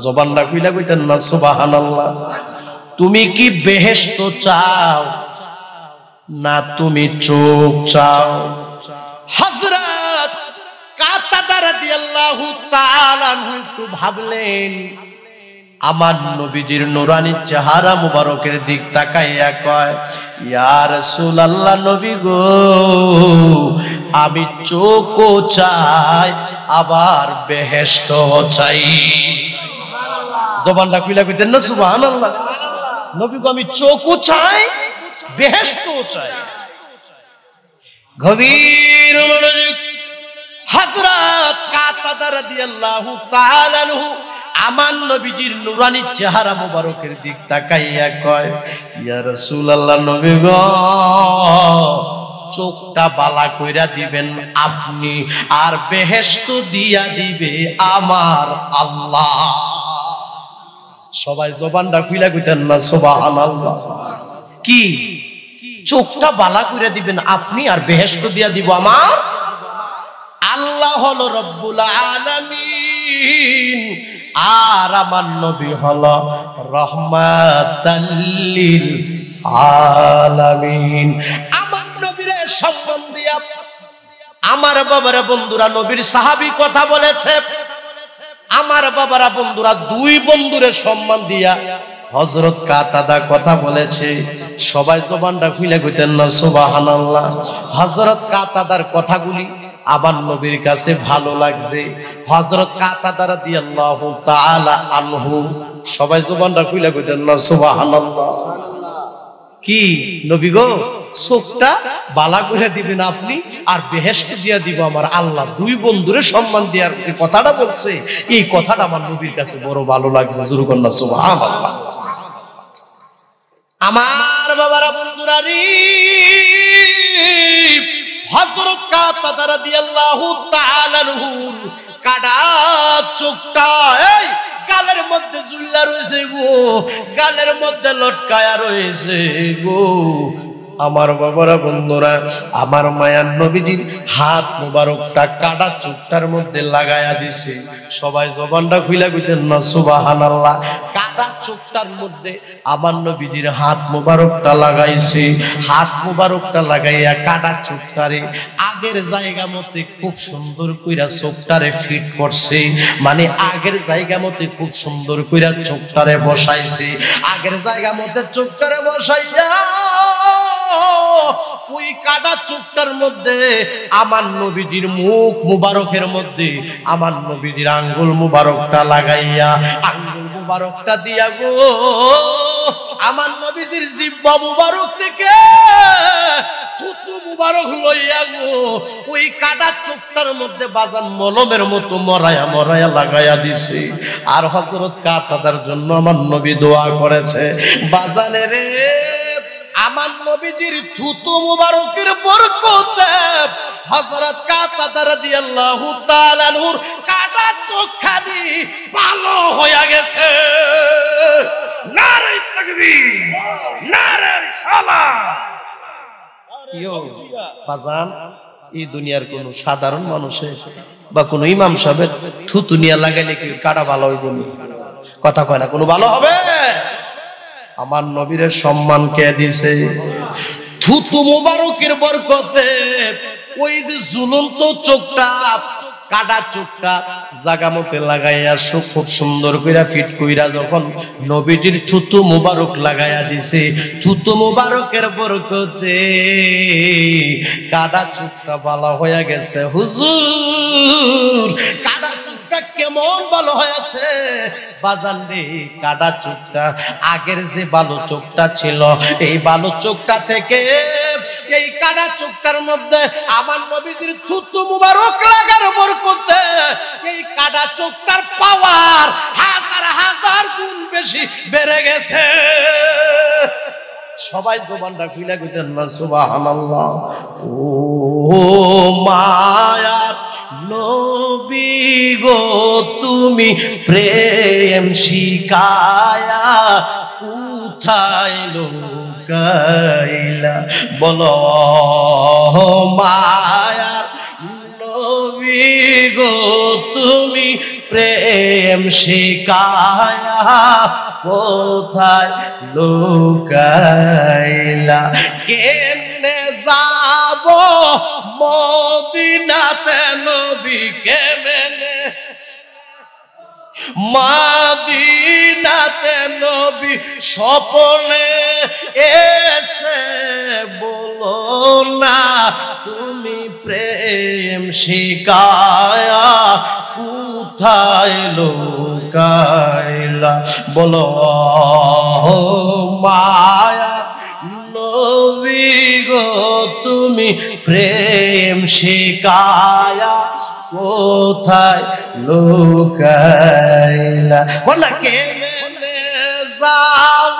জবানটা কইলা কইতেন না সুবহানাল্লাহ। তুমি কি বেহেশত চাও না তুমি চোখ চাও? হযরত কাতাদা রাদিয়াল্লাহু তাআলা একটু ভাবলেন, আমার নবীজির নুরানি চেহারা মুবারকের দিক তাকাইয়া কয়, ইয়া রাসূলুল্লাহ, নবী গো, আমি চোখও চাই আবার বেহেশতও চাই। জবানটা খুইলা কইতেন না সুবহানাল্লাহ। নবী গো, আমি চোখও চাই বেহেশতও চাই। গভীর মনোযোগ। হযরত কাতাদা রাদিয়াল্লাহু তাআলা আনহু আমার নবীজির নুরানি চেহারা মুবারকের দিক তাকাইয়া কয়, ইয়া রাসূলুল্লাহ, নবী গো, চোখটা বালা কইরা দিবেন আপনি, আর বেহেশত দিয়া দিবে আমার আল্লাহ। সবাই জবানটা খুইলা কইতেন না সুবহানাল্লাহ। কি? চোখটা বালা কইরা দিবেন আপনি, আর বেহেশত দিয়া দিব আমার আল্লাহ। হলো রব্বুল আলামিন, আর আমার নবী হলো রহমাতাল লিল আলামিন। আমার নবীর সম্মান দিয়া আমার বাবারা বন্ধুরা নবীর সাহাবী কথা বলেছে। আমার বাবারা বন্ধুরা দুই বন্ধুরে সম্মান দিয়া হযরত কাতাদা কথা বলেছে। সবাই জবানটা খুলে কইতেন না সুবহানাল্লাহ। হযরত কাতাদার কথাগুলি আমার নবীর কাছে ভালো লাগছে। হযরত কাতাদা রাদিয়াল্লাহু তাআলা আনহু, সবাই জবানটা খুলে কইতেন না সুবহানাল্লাহ। কি নবী গো, চোখটা বালা করে দিবেন আপনি, আর বেহেশত দিয়া দিব আমার আল্লাহ। দুই বন্ধুরে সম্মান দেওয়ার যে কথাটা বলছে, এই কথাটা আমার নবীর কাছে বড় ভালো লাগছে। জোরে কর না সুবহানাল্লাহ। আমার বাবারা বন্ধুরা রে, হযরত কাতাদা রাদিয়াল্লাহু তাআলা আনহুর কাটা চোখটা এই গালের মধ্যে ঝুল্লা রয়েছে গো, গালের মধ্যে লটকায়া রয়েছে গো। আমার বাবারা বন্ধুরা, আমার মায়ার নবীজির হাত মুবারকটা কাটা চোখটার মধ্যে লাগায়া দিছে। সবাই জবানটা খুইলা কইতেন না সুবহানাল্লাহ। কাটা চোখটার মধ্যে আমার নবীজির হাত মুবারকটা লাগাইছে। হাত মুবারকটা লাগাইয়া কাটা চোখটারে আগের জায়গা মতে খুব সুন্দর কইরা চোখটারে ফিট করছে। মানে আগের জায়গা মতে খুব সুন্দর কইরা চোখটারে বসাইছে। আগের জায়গা মতে চোখটারে বসাইয়া ওই কাটা চোখটার মধ্যে আমার নবীজির মুখ মুবারকের মধ্যে আমার নবীজির আঙ্গুল মুবারকটা লাগাইয়া আঙ্গুল মুবারকটা দিয়া গো আমার নবীজির জিহ্বা মুবারক থেকে থুতু মুবারক লইয়া গো ওই কাটা চোখটার মধ্যে বাজান মলমের মতো মরায়া মরায়া লাগাইয়া দিছে। আর হযরত কাতাদার জন্য আমার নবী দোয়া করেছে, বাজানে রে আমার নবীজির থুতু মুবারকের বরকতে হযরত কাতাদা রাদিয়াল্লাহু তাআলা নূর কাটা চোখখানি ভালো হয়ে গেছে। নারে তাকবীর, নারে সালাত। কিও বাজান, এই দুনিয়ার কোন সাধারণ মানুষের বা কোন ইমাম সাহেবের থুতু নিয়ে লাগাইলে কি কাটা ভালো হইব না? কথা কয় না, কোন ভালো হবে? আমার নবীর সম্মান কে দিছে? থুতু মুবারকের বরকতে ওই যে ঝুলন্ত চোখটা কাটা চোখটা জাগা মতে লাগাইয়া খুব সুন্দর কইরা ফিট কইরা যখন নবীজির থুতু মুবারক লাগাইয়া দিছে, থুতু মুবারকের বরকতে কাটা চোখটা ভালো হয়ে গেছে। হুজুর কাটা চোখটা কেমন ভালো হয়েছে বাজান রে? কাটা চোখটা আগের যে ভালো চোখটা ছিল এই ভালো চোখটা থেকে এই কাটা চোখটার মধ্যে আমার নবীজির থুতু মুবারক লাগার বরকতে এই কাটা চোখটার পাওয়ার হাজার হাজার গুণ বেশি বেড়ে গেছে। সবাই জবানটা খুইলা কইতেন না সুবহানাল্লাহ। ও মায়ার নবী গো তুমি প্রেম শিখায়া কোথায় লুকাইলা? বলো মায়ার নবী গো তুমি প্রেম শিখায়া কোথায় লুকাইলা? কেমনে যাব মদিনাতে নবী, কেমনে মদিনাতে নবী স্বপ্নে এসে বলো না তুমি প্রেম শিখায়া কোথায় লুকাইলা? বলো মায়া নবী গো তুমি প্রেম শিখায়া কোথায় লুকাইলা? কোনা কেমনে যাব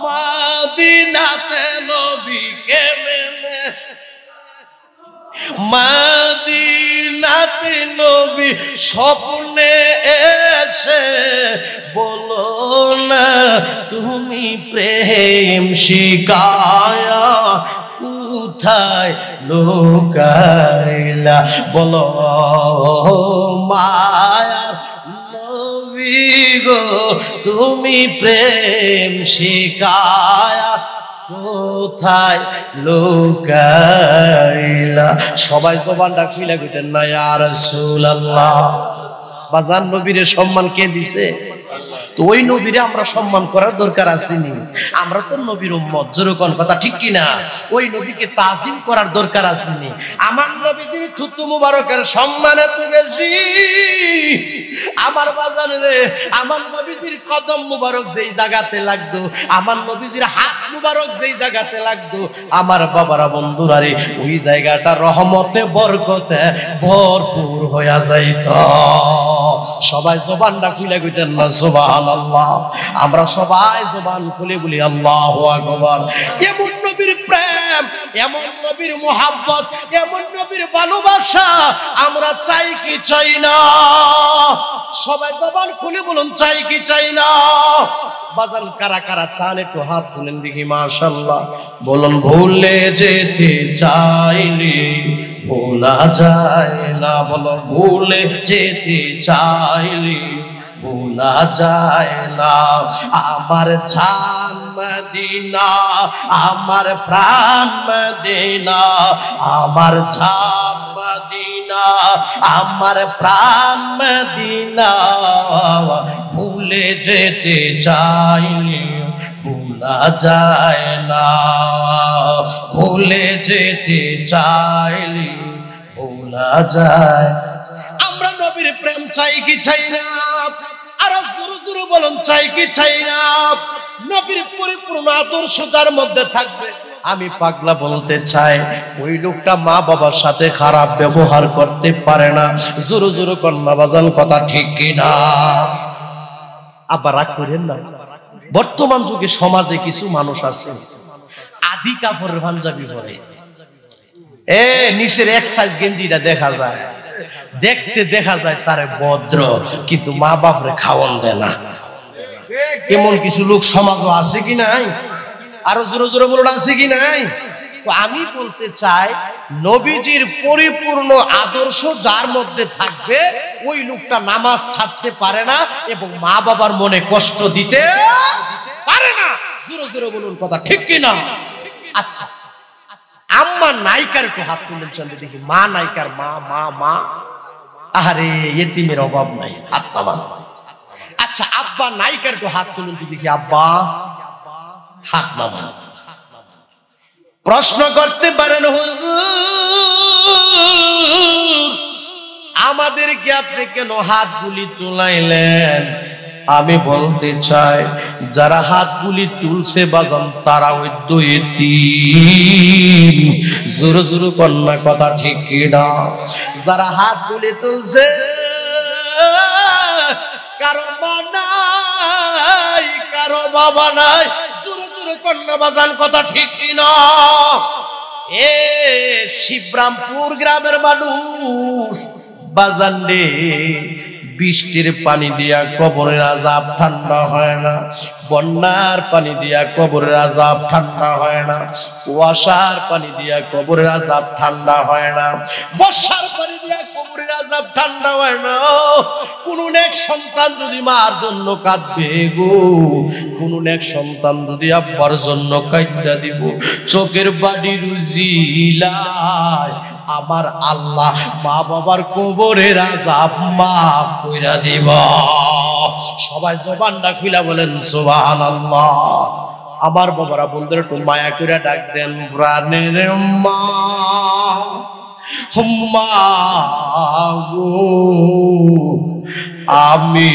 মদিনাতে নবী, কেমনে মদিনাতে নবী স্বপ্নে এসে বলো না তুমি প্রেম শিখায়া কোথায় লুকাইলা? বলো মায়ার নবী গো তুমি প্রেম শিখায়া কোথায় লুকাইলা? সবাই জবানটা খুলে কইতেন না ইয়া রাসূলুল্লাহ। বাজান নবীর সম্মান কে দিছে? তো ওই নবীরে আমরা সম্মান করার দরকার আসেনি। আমরা তো নবীর উম্মত, যেরকম কথা ঠিক কিনা? ওই নবীকে তাজিম করার দরকার আসেনি। আমার নবীর থুতু মুবারকের সম্মান এত বেশি। আমার বাজারে রে আমার নবীর কদম মুবারক যেই জায়গাতে লাগতো, আমার নবীর হাত মুবারক যেই জায়গাতে লাগতো, আমার বাবারা বন্ধুরা রে ওই জায়গাটা রহমতে বরকতে ভরপুর হয়ে যাইত। সবাই জবানটা খুলে কইতেন না সুবহানাল্লাহ। আমরা সবাই জবান খুলে বলি আল্লাহু আকবার। এমন নবীর প্রেম, এমন নবীর মুহাব্বত, এমন নবীর ভালোবাসা আমরা চাই কি চাই না? সবাই জবান খুলে বলুন চাই কি চাই না? আব্বাজান কারা কারা চান একটু হাত তুলেন দেখি মাশাআল্লাহ বলুন ভুলে যেতে চাইলে ভোলা যায় না বলো ভুলে যেতে চাইলে ভোলা যায় না আমার জান মদিনা আমার প্রাণ মদিনা আমার জান মদিনা আমার প্রাণ মদিনা ভুলে যেতে চাইলে ভোলা যায় না ভুলে যেতে চাইলে ভোলা যায় আমরা নবীর প্রেম চাই কি চাই না আর জোরে জোরে বলুন চাই কি চাই না নবীর পরিপূর্ণ আদর্শ যার মধ্যে থাকবে আমি পাগলা বলতে চাই ওই লোকটা মা বাবার সাথে খারাপ ব্যবহার করতে পারে না জোরে জোরে কন্যা বাজান কথা ঠিক কি না আবার রাগ করেন না বর্তমান যুগে সমাজে কিছু মানুষ আছে আদি কাপড়ের পাঞ্জাবি পরে নিচের এক সাইজ গেঞ্জিটা দেখা যায় দেখতে দেখা যায় তারে ভদ্র কিন্তু মা বাপরে খাওয়ান দেয় না এমন কিছু লোক সমাজও আছে কি নাই আরো জোরে জোরে বলুন আছে কি নাই তো আমি বলতে চাই নবীজির পরিপূর্ণ আদর্শ যার মধ্যে থাকবে ওই লোকটা নামাজ ছাড়তে পারে না এবং মা বাবার মনে কষ্ট দিতে পারে না জোরে জোরে বলুন কথা ঠিক কি না আচ্ছা আম্মা নায়িকার একটু হাত তুলেন চন্দ্র দেখি মা নায়িকার মা মা মা আরে এতিমের অভাব নাই হাত নামান আচ্ছা আব্বা নায়িকার একটু হাত তুলেন দেখি আব্বা হাত নামান প্রশ্ন করতে পারেন হুজুর আমাদেরকে আপনি কেন হাতগুলি তুলাইলেন আমি বলতে চাই যারা হাতগুলি তুলছে বাজান তারা ওই দুইতিম জোরে জোরে কন্যা কথা ঠিক কিনা যারা হাতগুলি তুলছে কারো মা নাই কারো বাবা নাই জোরে জোরে কন্যা বাজান কথা ঠিক কিনা এ শিবরামপুর গ্রামের মানুষ বাজান রে বৃষ্টির পানি দিয়া কবরের আযাব ঠান্ডা হয় না বন্যার পানি দিয়া কবরের আযাব ঠান্ডা হয় না কুয়াশার পানি দিয়া কবরের আযাব ঠান্ডা হয় না বর্ষার পানি দিয়া কবরের আযাব ঠান্ডা হয় না কোন এক সন্তান যদি মার জন্য কাঁদবে গো কোন এক সন্তান যদি আব্বার জন্য কাঁদা দিব চোখের বাড়ি রুজিলায় আমার আল্লাহ মা বাবার কবরের আযাব মাফ কইরা দিব সবাই জবানটা খুলে বলেন সুবহানাল্লাহ আমার বাবারা বন্ধুরা একটু মায়া কইরা ডাক দেন প্রাণের মা মা গো আমি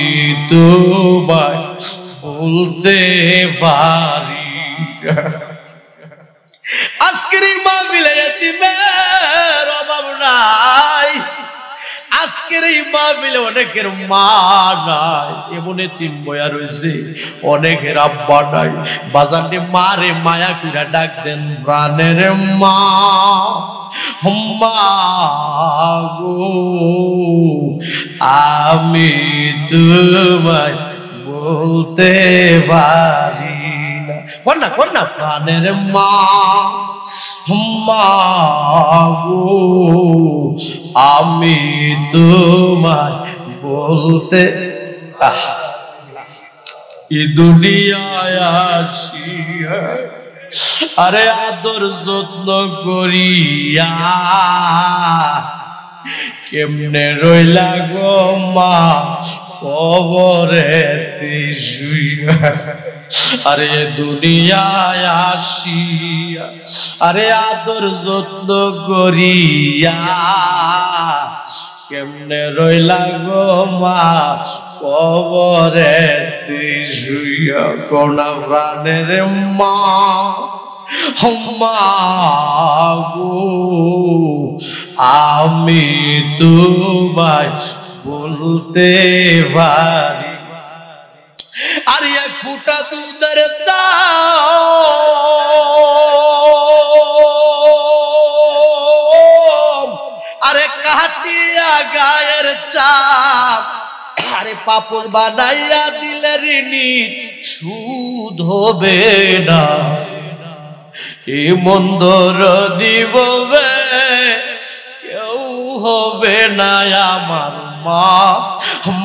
তোমায় বলতে পারি আজকের এই মাহফিলে এতিমের অভাব নাই আজকের এই মাহফিলে অনেকের মা নাই এমন এতিম বয়া রয়েছে অনেকের আব্বা নাই বাজানটি মারে মায়া কইরা ডাক দেন প্রাণের মা মা গো আমি তোমায় বলতে পারি না কন্যা কন্যা প্রাণের মা মা গো আমি তোমায় বলতে এই দুনিয়ায় আসিয়া আরে আদর যত্ন করিয়া কেমনে রইলা গো মা কবরেতে শুইয়া আরে দুনিয়ায় আসিয়া আরে আদর যত্ন করিয়া কেমনে রইলা গো মা কবরেতে শুইয়া কোনা প্রাণের মা মা গো আমি তোমায় বলতে পারি আর এক ফুটা দুধের দাম আরে কাটিয়া গায়ের চাপ আরে পাপড় বানাইয়া দিলে ঋণী সুদ হবে না, এ মন্দর দিব কেউ হবে না আমার মা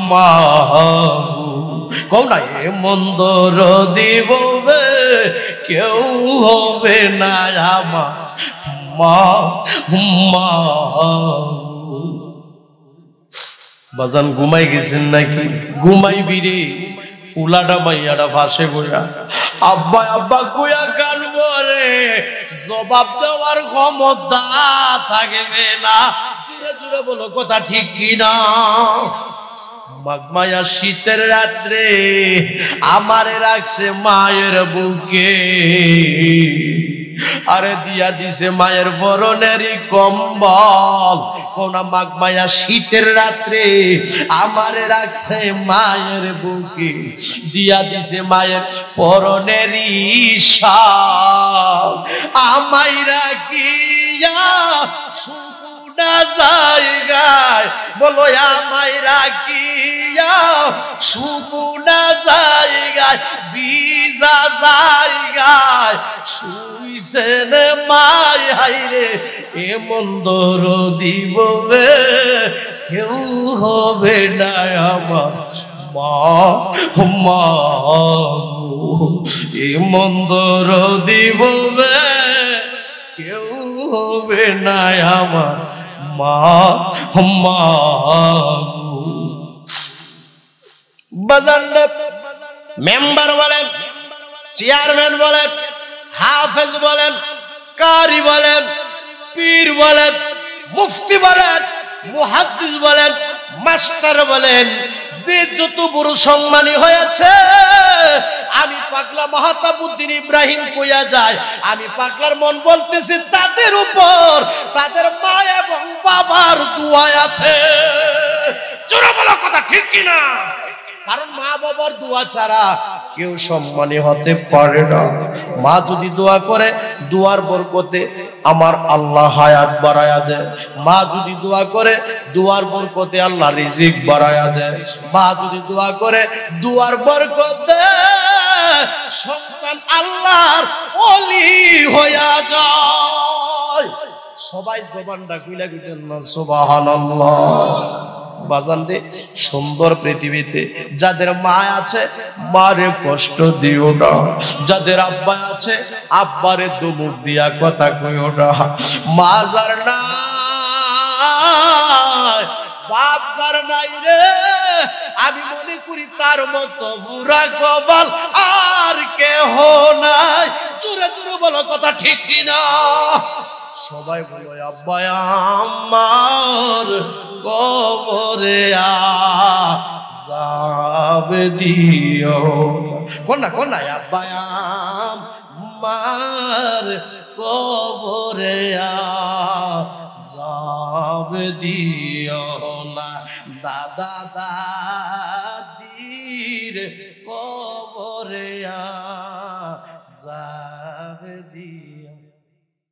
মা। কও না, এ মন্দর দিব কেউ হবে না আমার মা মা। বাজান ঘুমাই গেছেন নাকি? ঘুমাইবি রে, ফুলাটা মাইয়াটা ভাসে বইয়া আব্বা আব্বা কুয়া কানবো রে, জবাব দেওয়ার ক্ষমতা থাকবে না। জুড়ে জুড়ে বলো কথা ঠিক কিনা? মাঘমায়া শীতের রাত্রে আমারে রাখছে মায়ের বুকে, আরে দিয়া দিছে মায়ের বরণেরই কম্বল। কোন মাঘমায়া শীতের রাত্রে আমারে রাখছে মায়ের বুকে, দিয়া দিছে মায়ের বরণেরই শাল। আমায় রাখিয়া সুকুনা জায়গায়, বলো আমায় রাখিয়া সুকুনা জায়গায়, বিজা জায়গায় শুইছেন মাই। হাইরে এ মন্দর দিব কেউ হবে না আমার মা মা। এ মন্দর দিব কেউ হবে না আমার মা মা। মেম্বার বলেন, চেয়ারম্যান বলেন, হাফেজ বলেন, কারি বলেন, পীর বলেন, মুফতি বলেন, মুহাদ্দিস বলেন, মাস্টার বলেন, যে যত বড় সম্মানী হয়েছে, আমি পাগলা মাহতাবউদ্দিন ইব্রাহিম কইয়া যায়, আমি পাগলার মন বলতেছি তাদের উপর তাদের মা এবং বাবার দোয়া আছে। জোরে বলো কথা ঠিক কিনা? কারণ মা বাবার দোয়া ছাড়া কেউ সম্মানী হতে পারে না। মা যদি দোয়া করে, দোয়ার বরকতে আমার আল্লাহ হায়াত বাড়ায়া দেয়। মা যদি দোয়া করে, দোয়ার বরকতে আল্লাহ রিজিক বাড়ায়া দেয়। মা যদি দোয়া করে, দোয়ার বরকতে সন্তান আল্লাহর ওলি হইয়া যায়। সবাই জবানটা খুলে দিতেন না সুবহানাল্লাহ। বাজান রে, সুন্দর পৃথিবীতে যাদের মা আছে, মারে কষ্ট দিও না। যাদের আব্বা আছে, আব্বারে দুমুখ দিয়া কথা কইও না। মা যার নাই, বাপ যার নাই রে, আমি মনে করি তার মতো বুড়া কপাল আর কেহ নাই। জোরে জোরে বলো কথা ঠিক কিনা? সবাই বলো আব্বা আমার কবরে আযাব দিও। কোন না আব্বা আমার কবরে আযাব দিও না। দাদা দাদির কবরে আযাব দিও।